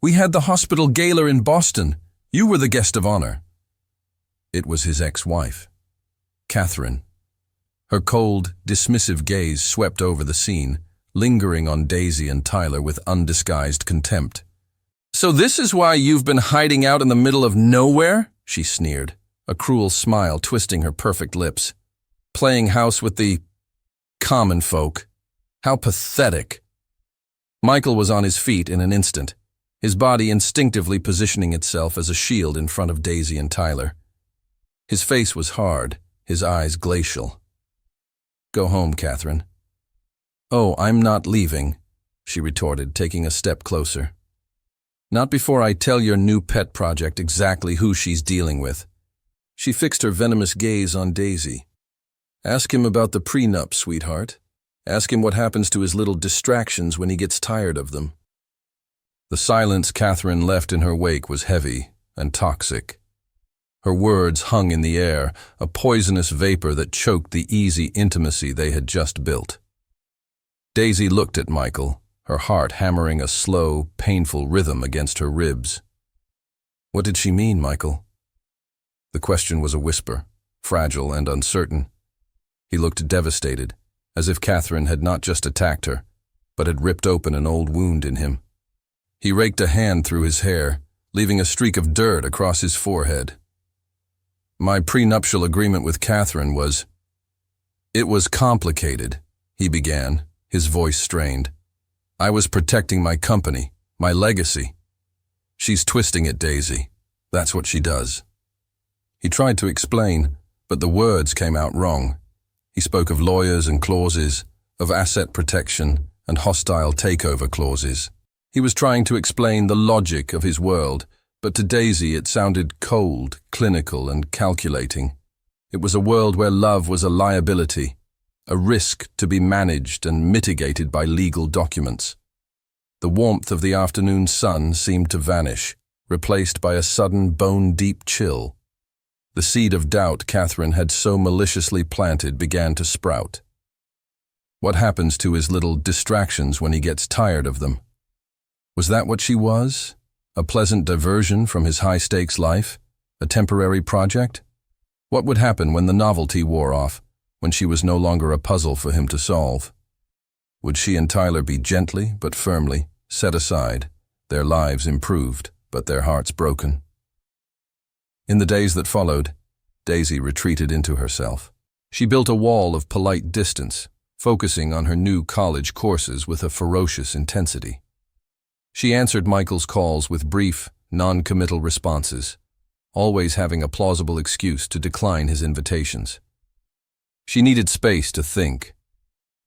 "We had the hospital gala in Boston. You were the guest of honor." It was his ex-wife, Catherine. Her cold, dismissive gaze swept over the scene, lingering on Daisy and Tyler with undisguised contempt. "So this is why you've been hiding out in the middle of nowhere?" she sneered, a cruel smile twisting her perfect lips. "Playing house with the common folk. How pathetic." Michael was on his feet in an instant, his body instinctively positioning itself as a shield in front of Daisy and Tyler. His face was hard, his eyes glacial. "Go home, Catherine." "Oh, I'm not leaving," she retorted, taking a step closer. "Not before I tell your new pet project exactly who she's dealing with." She fixed her venomous gaze on Daisy. "Ask him about the prenup, sweetheart. Ask him what happens to his little distractions when he gets tired of them." The silence Catherine left in her wake was heavy and toxic. Her words hung in the air, a poisonous vapor that choked the easy intimacy they had just built. Daisy looked at Michael, her heart hammering a slow, painful rhythm against her ribs. "What did she mean, Michael?" The question was a whisper, fragile and uncertain. He looked devastated, as if Catherine had not just attacked her, but had ripped open an old wound in him. He raked a hand through his hair, leaving a streak of dirt across his forehead. "My prenuptial agreement with Catherine was—" "It was complicated," he began, his voice strained. "I was protecting my company, my legacy. She's twisting it, Daisy. That's what she does." He tried to explain, but the words came out wrong. He spoke of lawyers and clauses, of asset protection and hostile takeover clauses. He was trying to explain the logic of his world, but to Daisy it sounded cold, clinical, and calculating. It was a world where love was a liability, a risk to be managed and mitigated by legal documents. The warmth of the afternoon sun seemed to vanish, replaced by a sudden bone-deep chill. The seed of doubt Catherine had so maliciously planted began to sprout. What happens to his little distractions when he gets tired of them? Was that what she was? A pleasant diversion from his high-stakes life? A temporary project? What would happen when the novelty wore off, when she was no longer a puzzle for him to solve? Would she and Tyler be gently but firmly set aside, their lives improved but their hearts broken? In the days that followed, Daisy retreated into herself. She built a wall of polite distance, focusing on her new college courses with a ferocious intensity. She answered Michael's calls with brief, non-committal responses, always having a plausible excuse to decline his invitations. She needed space to think,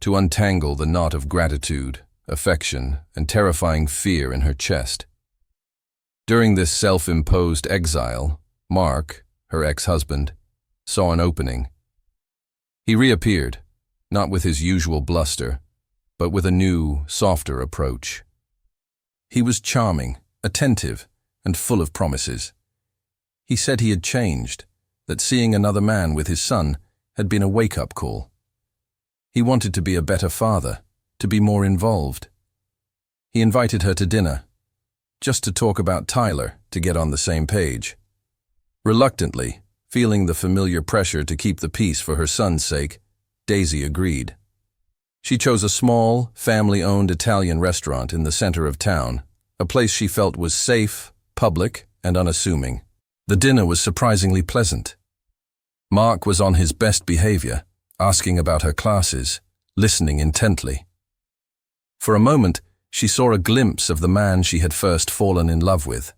to untangle the knot of gratitude, affection, and terrifying fear in her chest. During this self-imposed exile, Mark, her ex-husband, saw an opening. He reappeared, not with his usual bluster, but with a new, softer approach. He was charming, attentive, and full of promises. He said he had changed, that seeing another man with his son had been a wake-up call. He wanted to be a better father, to be more involved. He invited her to dinner, just to talk about Tyler, to get on the same page. Reluctantly, feeling the familiar pressure to keep the peace for her son's sake, Daisy agreed. She chose a small, family-owned Italian restaurant in the center of town, a place she felt was safe, public, and unassuming. The dinner was surprisingly pleasant. Mark was on his best behavior, asking about her classes, listening intently. For a moment, she saw a glimpse of the man she had first fallen in love with.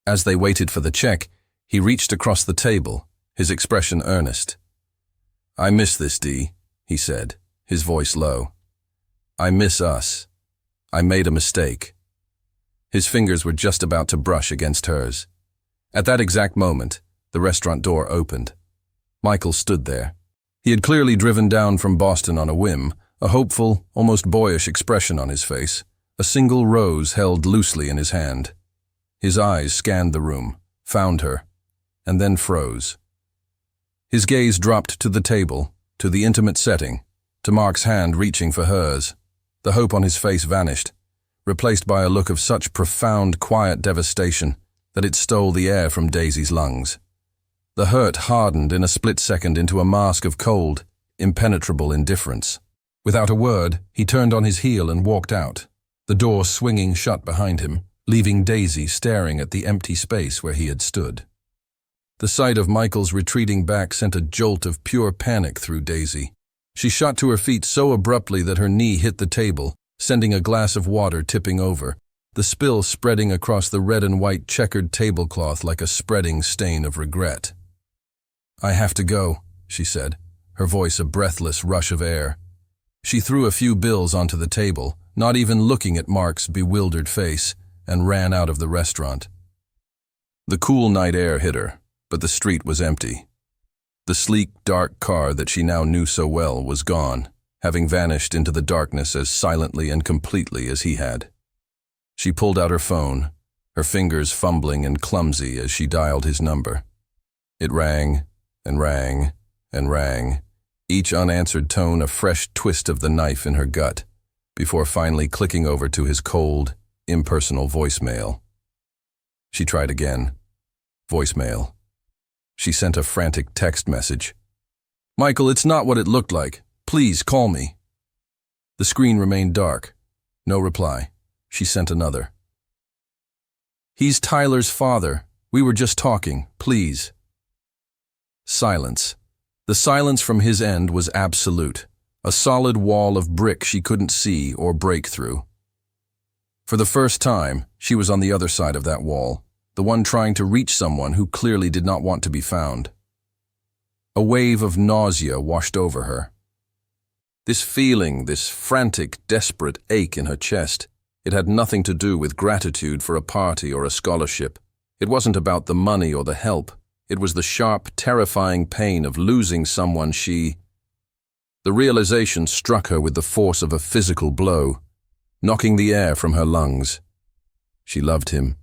As they waited for the check, he reached across the table, his expression earnest. "I miss this, Dee," he said, his voice low. "I miss us. I made a mistake." His fingers were just about to brush against hers. At that exact moment, the restaurant door opened. Michael stood there. He had clearly driven down from Boston on a whim, a hopeful, almost boyish expression on his face, a single rose held loosely in his hand. His eyes scanned the room, found her, and then froze. His gaze dropped to the table, to the intimate setting, to Mark's hand reaching for hers. The hope on his face vanished, replaced by a look of such profound, quiet devastation that it stole the air from Daisy's lungs. The hurt hardened in a split second into a mask of cold, impenetrable indifference. Without a word, he turned on his heel and walked out, the door swinging shut behind him, leaving Daisy staring at the empty space where he had stood. The sight of Michael's retreating back sent a jolt of pure panic through Daisy. She shot to her feet so abruptly that her knee hit the table, sending a glass of water tipping over, the spill spreading across the red and white checkered tablecloth like a spreading stain of regret. "I have to go," she said, her voice a breathless rush of air. She threw a few bills onto the table, not even looking at Mark's bewildered face, and ran out of the restaurant. The cool night air hit her, but the street was empty. The sleek, dark car that she now knew so well was gone, having vanished into the darkness as silently and completely as he had. She pulled out her phone, her fingers fumbling and clumsy as she dialed his number. It rang, and rang, and rang, each unanswered tone a fresh twist of the knife in her gut, before finally clicking over to his cold, impersonal voicemail. She tried again. Voicemail. She sent a frantic text message. "Michael, it's not what it looked like. Please call me." The screen remained dark. No reply. She sent another. "He's Tyler's father. We were just talking. Please." Silence. The silence from his end was absolute, a solid wall of brick she couldn't see or break through. For the first time, she was on the other side of that wall, the one trying to reach someone who clearly did not want to be found. A wave of nausea washed over her. This feeling, this frantic, desperate ache in her chest, it had nothing to do with gratitude for a party or a scholarship. It wasn't about the money or the help. It was the sharp, terrifying pain of losing someone she... The realization struck her with the force of a physical blow, knocking the air from her lungs. She loved him.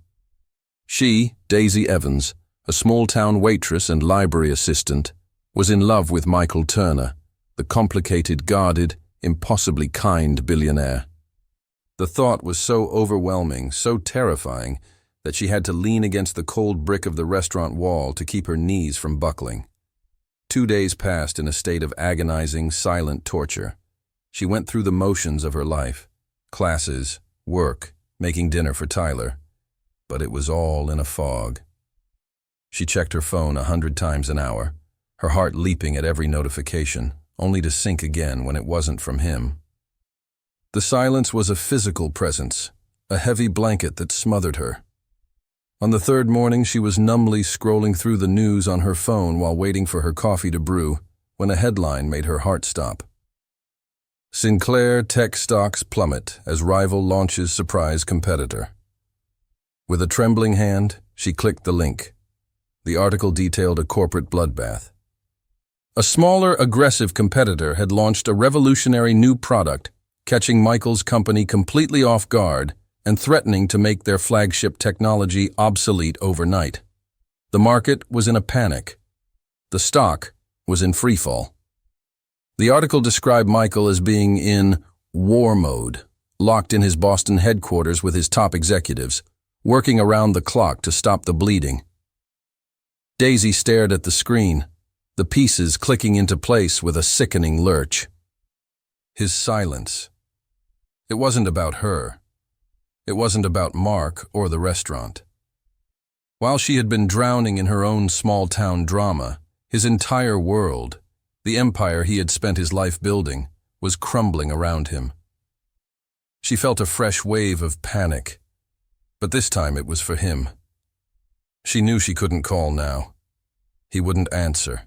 She, Daisy Evans, a small-town waitress and library assistant, was in love with Michael Turner, the complicated, guarded, impossibly kind billionaire. The thought was so overwhelming, so terrifying, that she had to lean against the cold brick of the restaurant wall to keep her knees from buckling. 2 days passed in a state of agonizing, silent torture. She went through the motions of her life. Classes, work, making dinner for Tyler. But it was all in a fog. She checked her phone 100 times an hour, her heart leaping at every notification, only to sink again when it wasn't from him. The silence was a physical presence, a heavy blanket that smothered her. On the third morning, she was numbly scrolling through the news on her phone while waiting for her coffee to brew, when a headline made her heart stop. Sinclair tech stocks plummet as rival launches surprise competitor. With a trembling hand, she clicked the link. The article detailed a corporate bloodbath. A smaller, aggressive competitor had launched a revolutionary new product, catching Michael's company completely off guard and threatening to make their flagship technology obsolete overnight. The market was in a panic. The stock was in freefall. The article described Michael as being in war mode, locked in his Boston headquarters with his top executives, working around the clock to stop the bleeding. Daisy stared at the screen, the pieces clicking into place with a sickening lurch. His silence. It wasn't about her. It wasn't about Mark or the restaurant. While she had been drowning in her own small-town drama, his entire world, the empire he had spent his life building, was crumbling around him. She felt a fresh wave of panic, but this time it was for him. She knew she couldn't call now. He wouldn't answer.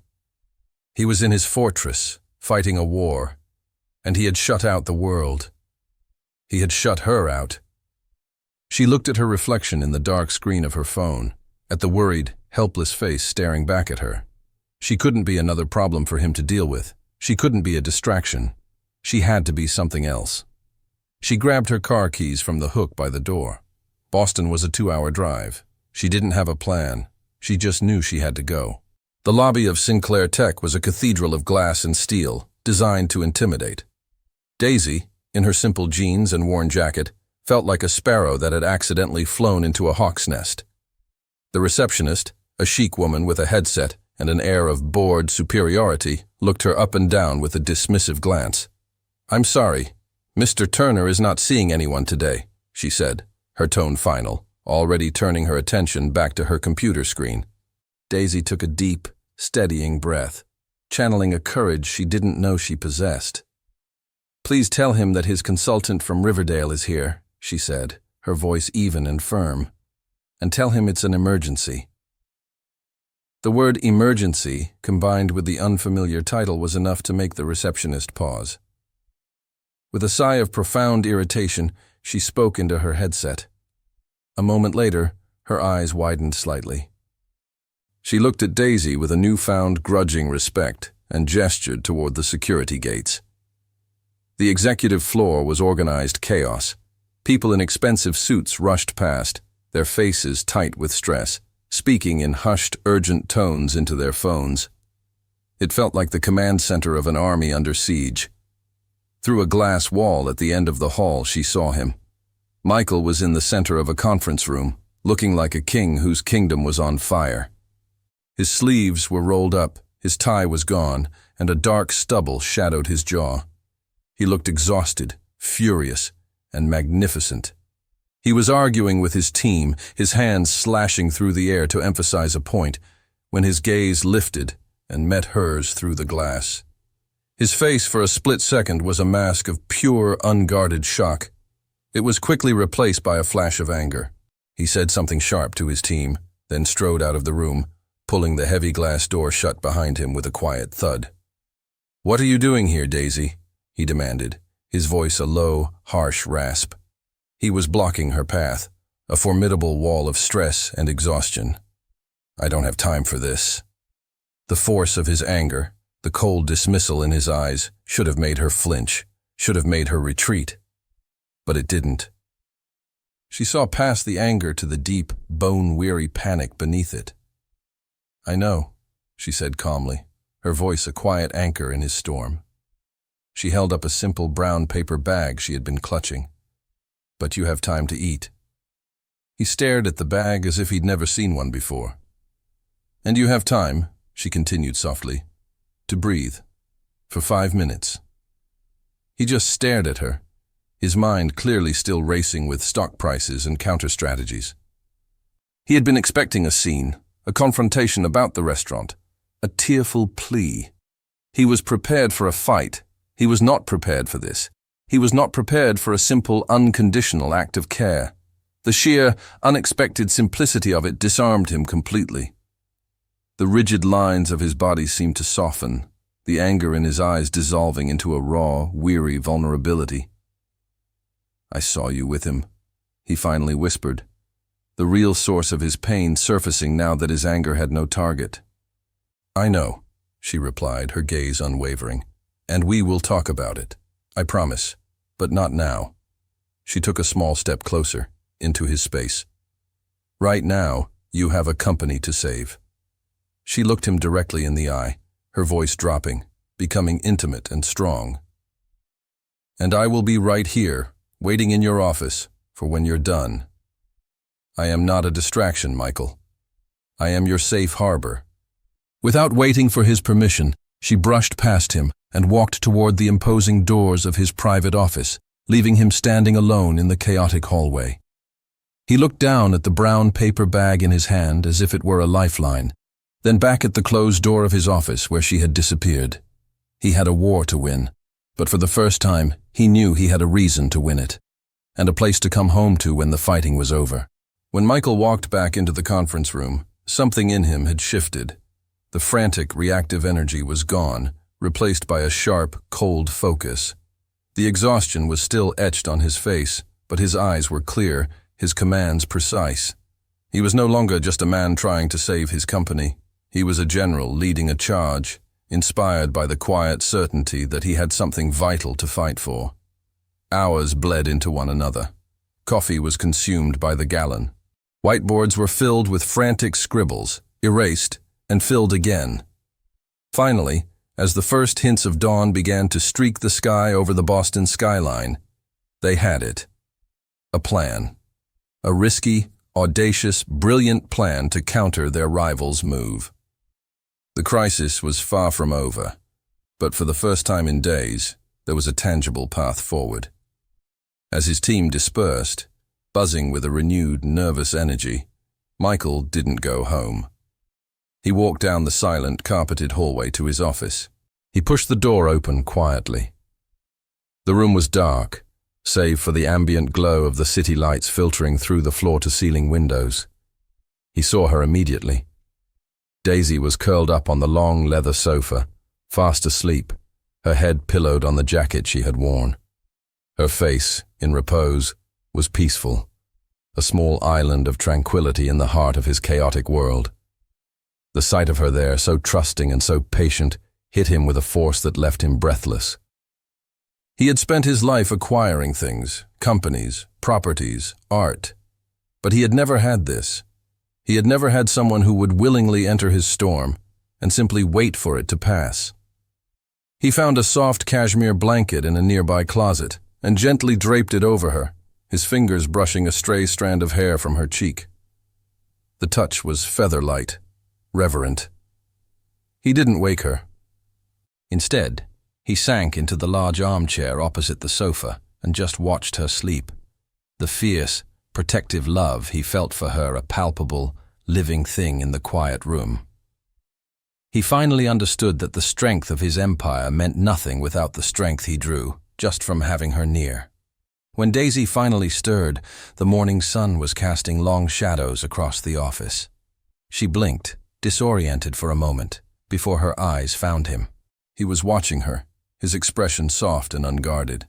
He was in his fortress, fighting a war, and he had shut out the world. He had shut her out. She looked at her reflection in the dark screen of her phone, at the worried, helpless face staring back at her. She couldn't be another problem for him to deal with. She couldn't be a distraction. She had to be something else. She grabbed her car keys from the hook by the door. Boston was a 2-hour drive. She didn't have a plan. She just knew she had to go. The lobby of Sinclair Tech was a cathedral of glass and steel, designed to intimidate. Daisy, in her simple jeans and worn jacket, felt like a sparrow that had accidentally flown into a hawk's nest. The receptionist, a chic woman with a headset and an air of bored superiority, looked her up and down with a dismissive glance. "I'm sorry, Mr. Turner is not seeing anyone today," she said, her tone final, already turning her attention back to her computer screen. Daisy took a deep, steadying breath, channeling a courage she didn't know she possessed. "Please tell him that his consultant from Riverdale is here," she said, her voice even and firm. "And tell him it's an emergency." The word emergency, combined with the unfamiliar title, was enough to make the receptionist pause. With a sigh of profound irritation, she spoke into her headset. A moment later, her eyes widened slightly. She looked at Daisy with a newfound grudging respect and gestured toward the security gates. The executive floor was organized chaos. People in expensive suits rushed past, their faces tight with stress, speaking in hushed, urgent tones into their phones. It felt like the command center of an army under siege. Through a glass wall at the end of the hall, she saw him. Michael was in the center of a conference room, looking like a king whose kingdom was on fire. His sleeves were rolled up, his tie was gone, and a dark stubble shadowed his jaw. He looked exhausted, furious, and magnificent. He was arguing with his team, his hands slashing through the air to emphasize a point, when his gaze lifted and met hers through the glass. His face for a split second was a mask of pure, unguarded shock. It was quickly replaced by a flash of anger. He said something sharp to his team, then strode out of the room, pulling the heavy glass door shut behind him with a quiet thud. "What are you doing here, Daisy?" he demanded, his voice a low, harsh rasp. He was blocking her path, a formidable wall of stress and exhaustion. "I don't have time for this." The force of his anger, the cold dismissal in his eyes, should have made her flinch, should have made her retreat. But it didn't. She saw past the anger to the deep, bone-weary panic beneath it. "I know," she said calmly, her voice a quiet anchor in his storm. She held up a simple brown paper bag she had been clutching. "But you have time to eat." He stared at the bag as if he'd never seen one before. "And you have time," she continued softly, "to breathe. For 5 minutes." He just stared at her, his mind clearly still racing with stock prices and counter-strategies. He had been expecting a scene, a confrontation about the restaurant, a tearful plea. He was prepared for a fight. He was not prepared for this. He was not prepared for a simple, unconditional act of care. The sheer, unexpected simplicity of it disarmed him completely. The rigid lines of his body seemed to soften, the anger in his eyes dissolving into a raw, weary vulnerability. "I saw you with him," he finally whispered, the real source of his pain surfacing now that his anger had no target. "I know," she replied, her gaze unwavering, "and we will talk about it. I promise, but not now." She took a small step closer, into his space. "Right now, you have a company to save." She looked him directly in the eye, her voice dropping, becoming intimate and strong. "And I will be right here, waiting in your office, for when you're done. I am not a distraction, Michael. I am your safe harbor." Without waiting for his permission, she brushed past him and walked toward the imposing doors of his private office, leaving him standing alone in the chaotic hallway. He looked down at the brown paper bag in his hand as if it were a lifeline, then back at the closed door of his office where she had disappeared. He had a war to win, but for the first time, he knew he had a reason to win it, and a place to come home to when the fighting was over. When Michael walked back into the conference room, Something in him had shifted. The frantic, reactive energy was gone, replaced by a sharp, cold focus. The exhaustion was still etched on his face, but his eyes were clear, his commands precise. He was no longer just a man trying to save his company. He was a general leading a charge, inspired by the quiet certainty that he had something vital to fight for. Hours bled into one another. Coffee was consumed by the gallon. Whiteboards were filled with frantic scribbles, erased, and filled again. Finally, as the first hints of dawn began to streak the sky over the Boston skyline, they had it. A plan. A risky, audacious, brilliant plan to counter their rivals' move. The crisis was far from over, but for the first time in days, there was a tangible path forward. As his team dispersed, buzzing with a renewed, nervous energy, Michael didn't go home. He walked down the silent, carpeted hallway to his office. He pushed the door open quietly. The room was dark, save for the ambient glow of the city lights filtering through the floor-to-ceiling windows. He saw her immediately. Daisy was curled up on the long leather sofa, fast asleep, her head pillowed on the jacket she had worn. Her face, in repose, was peaceful, a small island of tranquility in the heart of his chaotic world. The sight of her there, so trusting and so patient, hit him with a force that left him breathless. He had spent his life acquiring things, companies, properties, art. But he had never had this. He had never had someone who would willingly enter his storm and simply wait for it to pass. He found a soft cashmere blanket in a nearby closet and gently draped it over her, his fingers brushing a stray strand of hair from her cheek. The touch was feather-light, reverent. He didn't wake her. Instead, he sank into the large armchair opposite the sofa and just watched her sleep. The fierce, protective love he felt for her a palpable, living thing in the quiet room. He finally understood that the strength of his empire meant nothing without the strength he drew, just from having her near. When Daisy finally stirred, the morning sun was casting long shadows across the office. She blinked, disoriented for a moment, before her eyes found him. He was watching her, his expression soft and unguarded.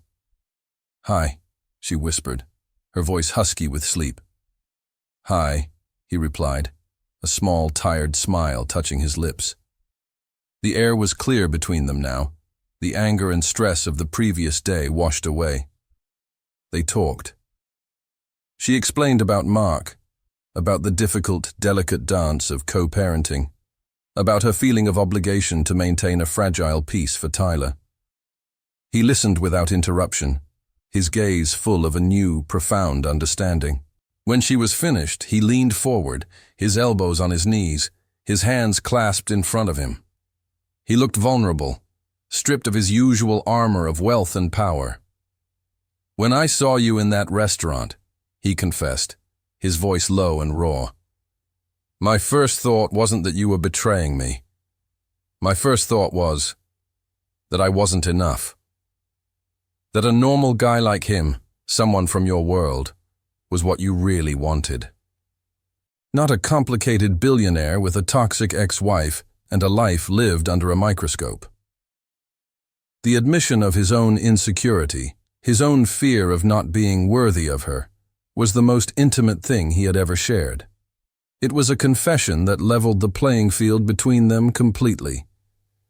"Hi," she whispered, her voice husky with sleep. "Hi," he replied, a small, tired smile touching his lips. The air was clear between them now, the anger and stress of the previous day washed away. They talked. She explained about Mark, about the difficult, delicate dance of co-parenting, about her feeling of obligation to maintain a fragile peace for Tyler. He listened without interruption, his gaze full of a new, profound understanding. When she was finished, he leaned forward, his elbows on his knees, his hands clasped in front of him. He looked vulnerable, stripped of his usual armor of wealth and power. "When I saw you in that restaurant," he confessed, his voice low and raw, "my first thought wasn't that you were betraying me. My first thought was that I wasn't enough. That a normal guy like him, someone from your world, was what you really wanted. Not a complicated billionaire with a toxic ex-wife and a life lived under a microscope." The admission of his own insecurity, his own fear of not being worthy of her, was the most intimate thing he had ever shared. It was a confession that leveled the playing field between them completely.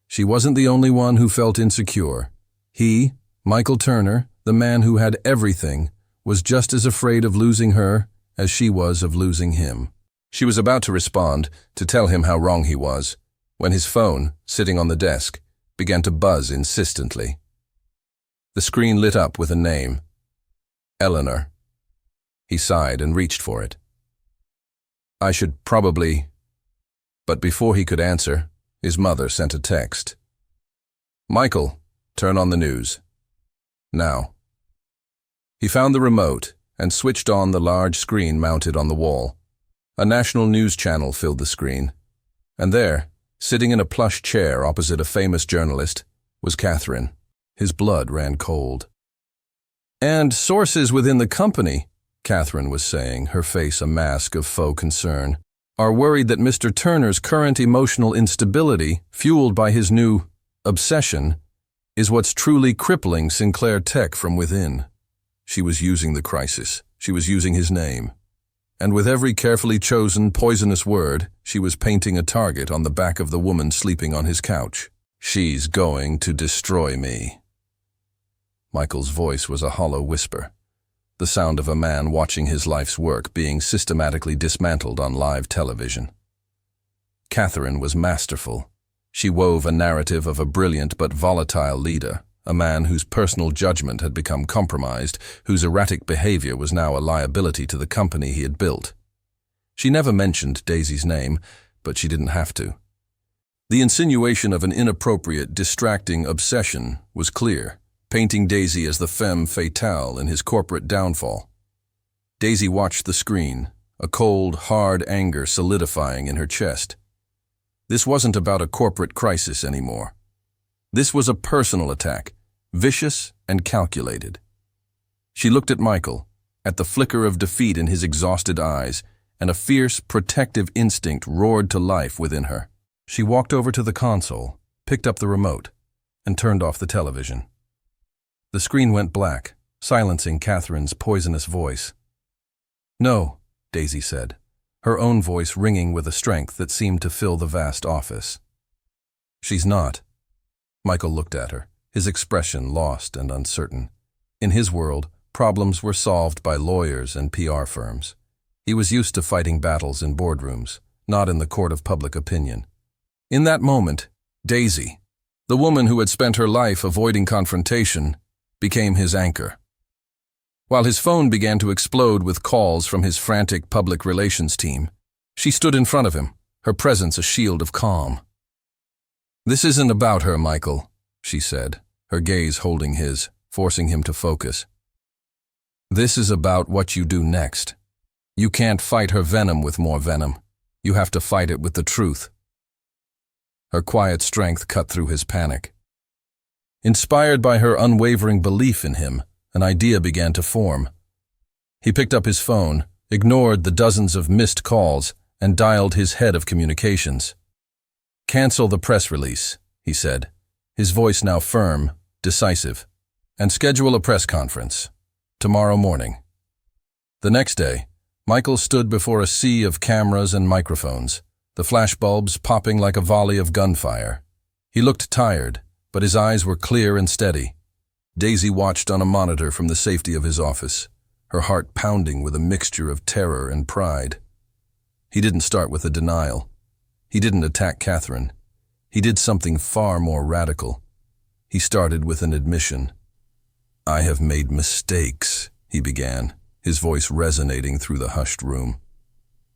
She wasn't the only one who felt insecure. He, Michael Turner, the man who had everything, was just as afraid of losing her as she was of losing him. She was about to respond, to tell him how wrong he was, when his phone, sitting on the desk, began to buzz insistently. The screen lit up with a name. Eleanor. He sighed and reached for it. "I should probably..." But before he could answer, his mother sent a text. "Michael, turn on the news. Now." He found the remote and switched on the large screen mounted on the wall. A national news channel filled the screen, and there, sitting in a plush chair opposite a famous journalist, was Catherine. His blood ran cold. "And sources within the company," Catherine was saying, her face a mask of faux concern, are worried that Mr. Turner's current emotional instability, fueled by his new obsession, is what's truly crippling Sinclair Tech from within. She was using the crisis. She was using his name. And with every carefully chosen poisonous word, she was painting a target on the back of the woman sleeping on his couch. She's going to destroy me. Michael's voice was a hollow whisper, the sound of a man watching his life's work being systematically dismantled on live television. Catherine was masterful. She wove a narrative of a brilliant but volatile leader, a man whose personal judgment had become compromised, whose erratic behavior was now a liability to the company he had built. She never mentioned Daisy's name, but she didn't have to. The insinuation of an inappropriate, distracting obsession was clear, painting Daisy as the femme fatale in his corporate downfall. Daisy watched the screen, a cold, hard anger solidifying in her chest. This wasn't about a corporate crisis anymore. This was a personal attack, vicious and calculated. She looked at Michael, at the flicker of defeat in his exhausted eyes, and a fierce, protective instinct roared to life within her. She walked over to the console, picked up the remote, and turned off the television. The screen went black, silencing Catherine's poisonous voice. "No," Daisy said, her own voice ringing with a strength that seemed to fill the vast office. "She's not." Michael looked at her, his expression lost and uncertain. In his world, problems were solved by lawyers and PR firms. He was used to fighting battles in boardrooms, not in the court of public opinion. In that moment, Daisy, the woman who had spent her life avoiding confrontation, became his anchor. While his phone began to explode with calls from his frantic public relations team, she stood in front of him, her presence a shield of calm. "This isn't about her, Michael," she said, her gaze holding his, forcing him to focus. "This is about what you do next. You can't fight her venom with more venom. You have to fight it with the truth." Her quiet strength cut through his panic. Inspired by her unwavering belief in him, an idea began to form. He picked up his phone, ignored the dozens of missed calls, and dialed his head of communications. "Cancel the press release," he said, his voice now firm, decisive, "and schedule a press conference. Tomorrow morning." The next day, Michael stood before a sea of cameras and microphones, the flashbulbs popping like a volley of gunfire. He looked tired, but his eyes were clear and steady. Daisy watched on a monitor from the safety of his office, her heart pounding with a mixture of terror and pride. He didn't start with a denial. He didn't attack Catherine. He did something far more radical. He started with an admission. "I have made mistakes," he began, his voice resonating through the hushed room.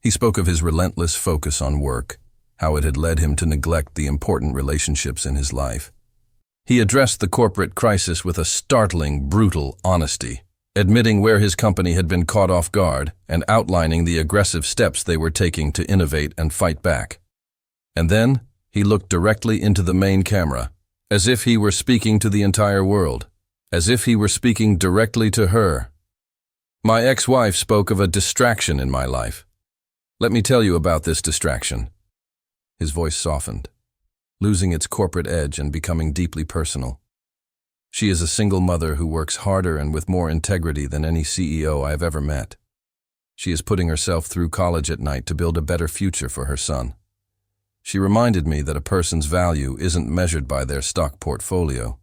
He spoke of his relentless focus on work, how it had led him to neglect the important relationships in his life. He addressed the corporate crisis with a startling, brutal honesty, admitting where his company had been caught off guard and outlining the aggressive steps they were taking to innovate and fight back. And then he looked directly into the main camera, as if he were speaking to the entire world, as if he were speaking directly to her. "My ex-wife spoke of a distraction in my life. Let me tell you about this distraction." His voice softened, losing its corporate edge and becoming deeply personal. "She is a single mother who works harder and with more integrity than any CEO I have ever met. She is putting herself through college at night to build a better future for her son. She reminded me that a person's value isn't measured by their stock portfolio,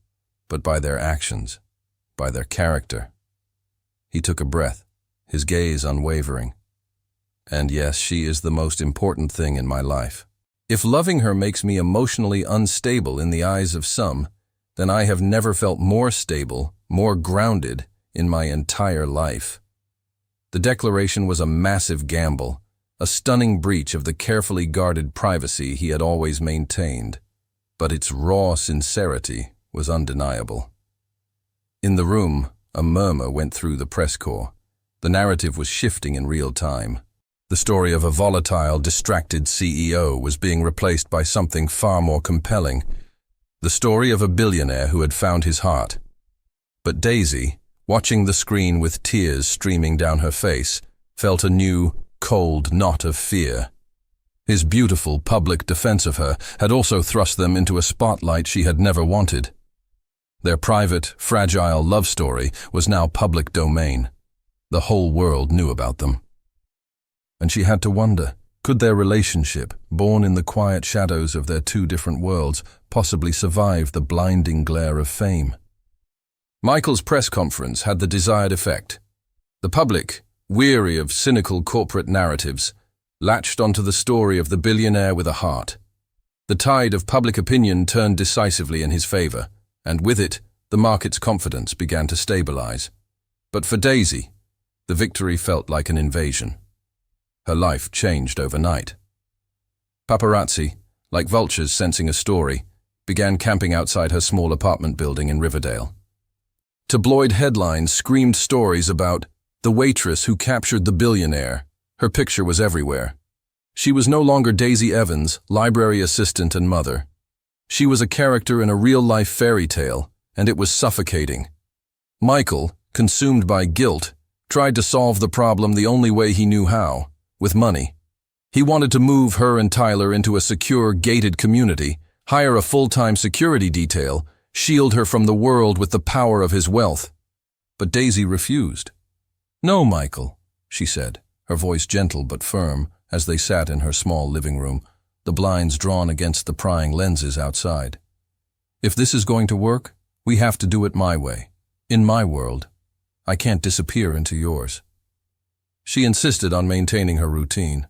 but by their actions, by their character." He took a breath, his gaze unwavering. "And yes, she is the most important thing in my life. If loving her makes me emotionally unstable in the eyes of some, then I have never felt more stable, more grounded in my entire life." The declaration was a massive gamble, a stunning breach of the carefully guarded privacy he had always maintained, but its raw sincerity was undeniable. In the room, a murmur went through the press corps. The narrative was shifting in real time. The story of a volatile, distracted CEO was being replaced by something far more compelling. The story of a billionaire who had found his heart. But Daisy, watching the screen with tears streaming down her face, felt a new, cold knot of fear. His beautiful public defense of her had also thrust them into a spotlight she had never wanted. Their private, fragile love story was now public domain. The whole world knew about them. And she had to wonder, could their relationship, born in the quiet shadows of their two different worlds, possibly survive the blinding glare of fame? Michael's press conference had the desired effect. The public, weary of cynical corporate narratives, latched onto the story of the billionaire with a heart. The tide of public opinion turned decisively in his favor, and with it, the market's confidence began to stabilize. But for Daisy, the victory felt like an invasion. Her life changed overnight. Paparazzi, like vultures sensing a story, began camping outside her small apartment building in Riverdale. Tabloid headlines screamed stories about the waitress who captured the billionaire. Her picture was everywhere. She was no longer Daisy Evans, library assistant and mother. She was a character in a real-life fairy tale, and it was suffocating. Michael, consumed by guilt, tried to solve the problem the only way he knew how, with money. He wanted to move her and Tyler into a secure, gated community, hire a full-time security detail, shield her from the world with the power of his wealth. But Daisy refused. "No, Michael," she said, her voice gentle but firm, as they sat in her small living room, the blinds drawn against the prying lenses outside. "If this is going to work, we have to do it my way, in my world. I can't disappear into yours." She insisted on maintaining her routine.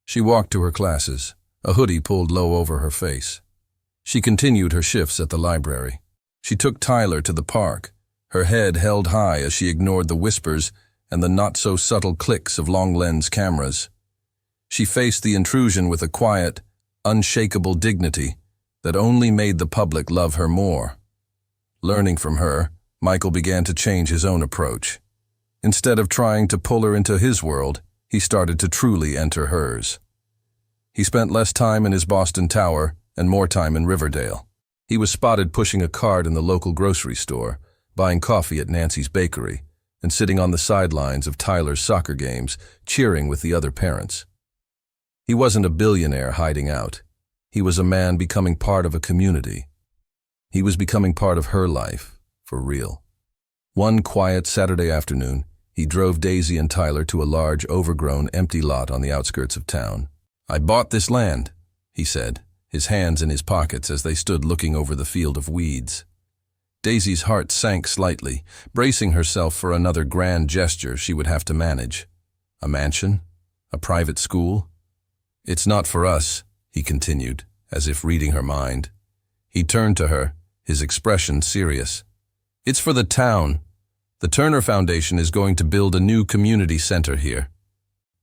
She walked to her classes, a hoodie pulled low over her face. She continued her shifts at the library. She took Tyler to the park, her head held high as she ignored the whispers and the not-so-subtle clicks of long-lens cameras. She faced the intrusion with a quiet, unshakable dignity that only made the public love her more. Learning from her, Michael began to change his own approach. Instead of trying to pull her into his world, he started to truly enter hers. He spent less time in his Boston tower and more time in Riverdale. He was spotted pushing a cart in the local grocery store, buying coffee at Nancy's bakery, and sitting on the sidelines of Tyler's soccer games, cheering with the other parents. He wasn't a billionaire hiding out. He was a man becoming part of a community. He was becoming part of her life, for real. One quiet Saturday afternoon, he drove Daisy and Tyler to a large, overgrown, empty lot on the outskirts of town. "I bought this land," he said, his hands in his pockets as they stood looking over the field of weeds. Daisy's heart sank slightly, bracing herself for another grand gesture she would have to manage. A mansion? A private school? "It's not for us," he continued, as if reading her mind. He turned to her, his expression serious. "It's for the town. The Turner Foundation is going to build a new community center here.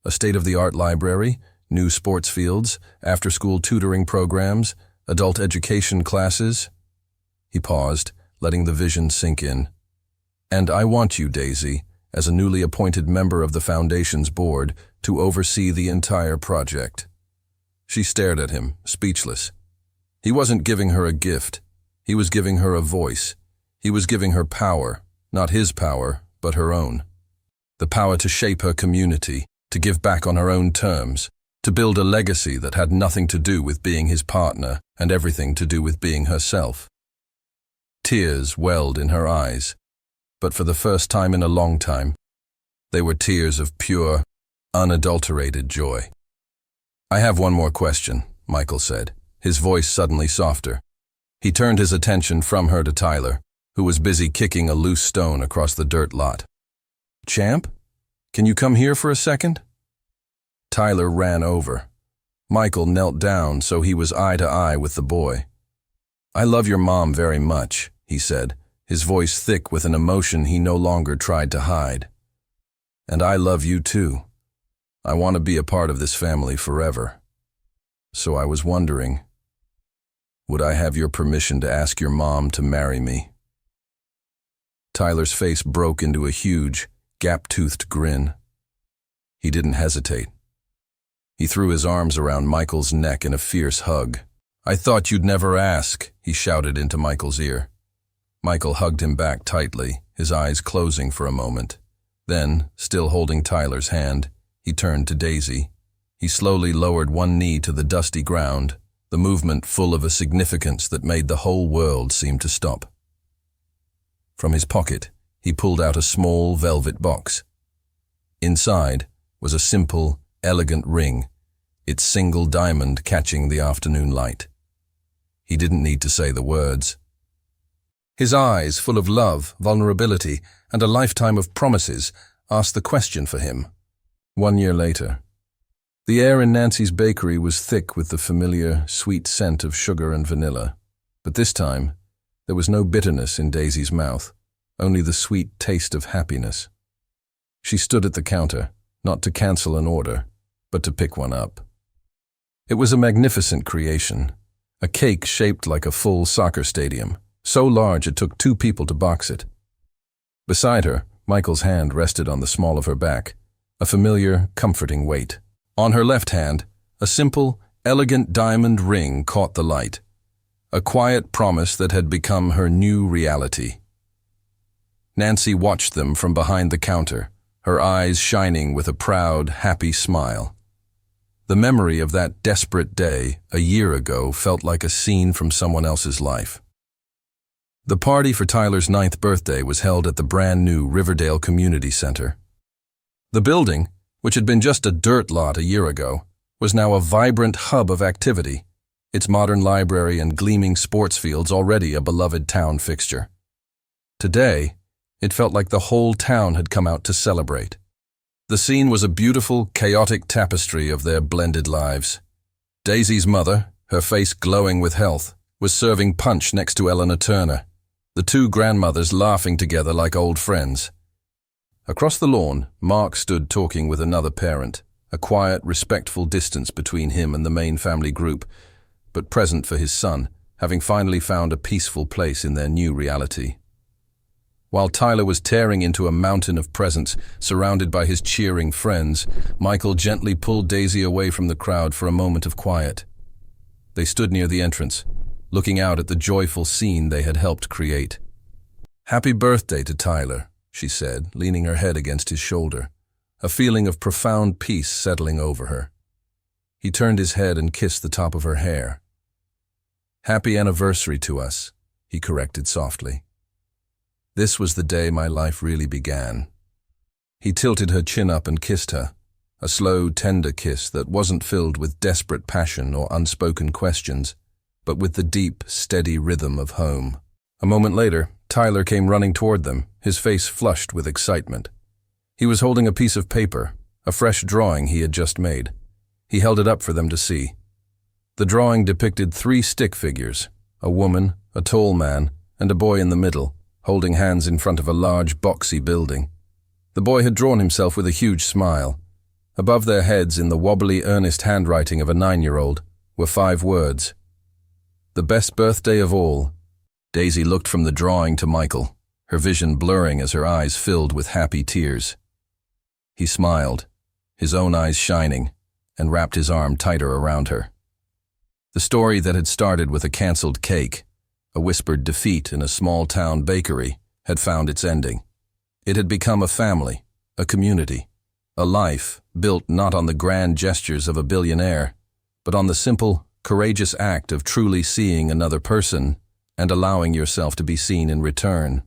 A state-of-the-art library, new sports fields, after-school tutoring programs, adult education classes." He paused, letting the vision sink in. "And I want you, Daisy, as a newly appointed member of the Foundation's board, to oversee the entire project." She stared at him, speechless. He wasn't giving her a gift. He was giving her a voice. He was giving her power, not his power, but her own. The power to shape her community, to give back on her own terms, to build a legacy that had nothing to do with being his partner and everything to do with being herself. Tears welled in her eyes, but for the first time in a long time, they were tears of pure, unadulterated joy. "I have one more question," Michael said, his voice suddenly softer. He turned his attention from her to Tyler, who was busy kicking a loose stone across the dirt lot. "Champ, can you come here for a second?" Tyler ran over. Michael knelt down so he was eye to eye with the boy. "I love your mom very much," he said, his voice thick with an emotion he no longer tried to hide. "And I love you too. I want to be a part of this family forever. So I was wondering, would I have your permission to ask your mom to marry me?" Tyler's face broke into a huge, gap-toothed grin. He didn't hesitate. He threw his arms around Michael's neck in a fierce hug. "I thought you'd never ask," he shouted into Michael's ear. Michael hugged him back tightly, his eyes closing for a moment. Then, still holding Tyler's hand, he turned to Daisy. He slowly lowered one knee to the dusty ground, the movement full of a significance that made the whole world seem to stop. From his pocket, he pulled out a small velvet box. Inside was a simple, elegant ring, its single diamond catching the afternoon light. He didn't need to say the words. His eyes, full of love, vulnerability, and a lifetime of promises, asked the question for him. 1 year later. The air in Nancy's bakery was thick with the familiar, sweet scent of sugar and vanilla. But this time, there was no bitterness in Daisy's mouth, only the sweet taste of happiness. She stood at the counter, not to cancel an order, but to pick one up. It was a magnificent creation, a cake shaped like a full soccer stadium, so large it took 2 people to box it. Beside her, Michael's hand rested on the small of her back, a familiar, comforting weight. On her left hand, a simple, elegant diamond ring caught the light, a quiet promise that had become her new reality. Nancy watched them from behind the counter, her eyes shining with a proud, happy smile. The memory of that desperate day a year ago felt like a scene from someone else's life. The party for Tyler's 9th birthday was held at the brand-new Riverdale Community Center. The building, which had been just a dirt lot a year ago, was now a vibrant hub of activity, its modern library and gleaming sports fields already a beloved town fixture. Today, it felt like the whole town had come out to celebrate. The scene was a beautiful, chaotic tapestry of their blended lives. Daisy's mother, her face glowing with health, was serving punch next to Eleanor Turner, the 2 grandmothers laughing together like old friends. Across the lawn, Mark stood talking with another parent, a quiet, respectful distance between him and the main family group, but present for his son, having finally found a peaceful place in their new reality. While Tyler was tearing into a mountain of presents, surrounded by his cheering friends, Michael gently pulled Daisy away from the crowd for a moment of quiet. They stood near the entrance, looking out at the joyful scene they had helped create. "Happy birthday to Tyler," she said, leaning her head against his shoulder, a feeling of profound peace settling over her. He turned his head and kissed the top of her hair. "Happy anniversary to us," he corrected softly. "This was the day my life really began." He tilted her chin up and kissed her, a slow, tender kiss that wasn't filled with desperate passion or unspoken questions, but with the deep, steady rhythm of home. A moment later, Tyler came running toward them, his face flushed with excitement. He was holding a piece of paper, a fresh drawing he had just made. He held it up for them to see. The drawing depicted 3 stick figures, a woman, a tall man, and a boy in the middle, holding hands in front of a large, boxy building. The boy had drawn himself with a huge smile. Above their heads, in the wobbly, earnest handwriting of a 9-year-old, were 5 words. "The best birthday of all." Daisy looked from the drawing to Michael, her vision blurring as her eyes filled with happy tears. He smiled, his own eyes shining, and wrapped his arm tighter around her. The story that had started with a cancelled cake, a whispered defeat in a small-town bakery, had found its ending. It had become a family, a community, a life built not on the grand gestures of a billionaire, but on the simple, courageous act of truly seeing another person and allowing yourself to be seen in return.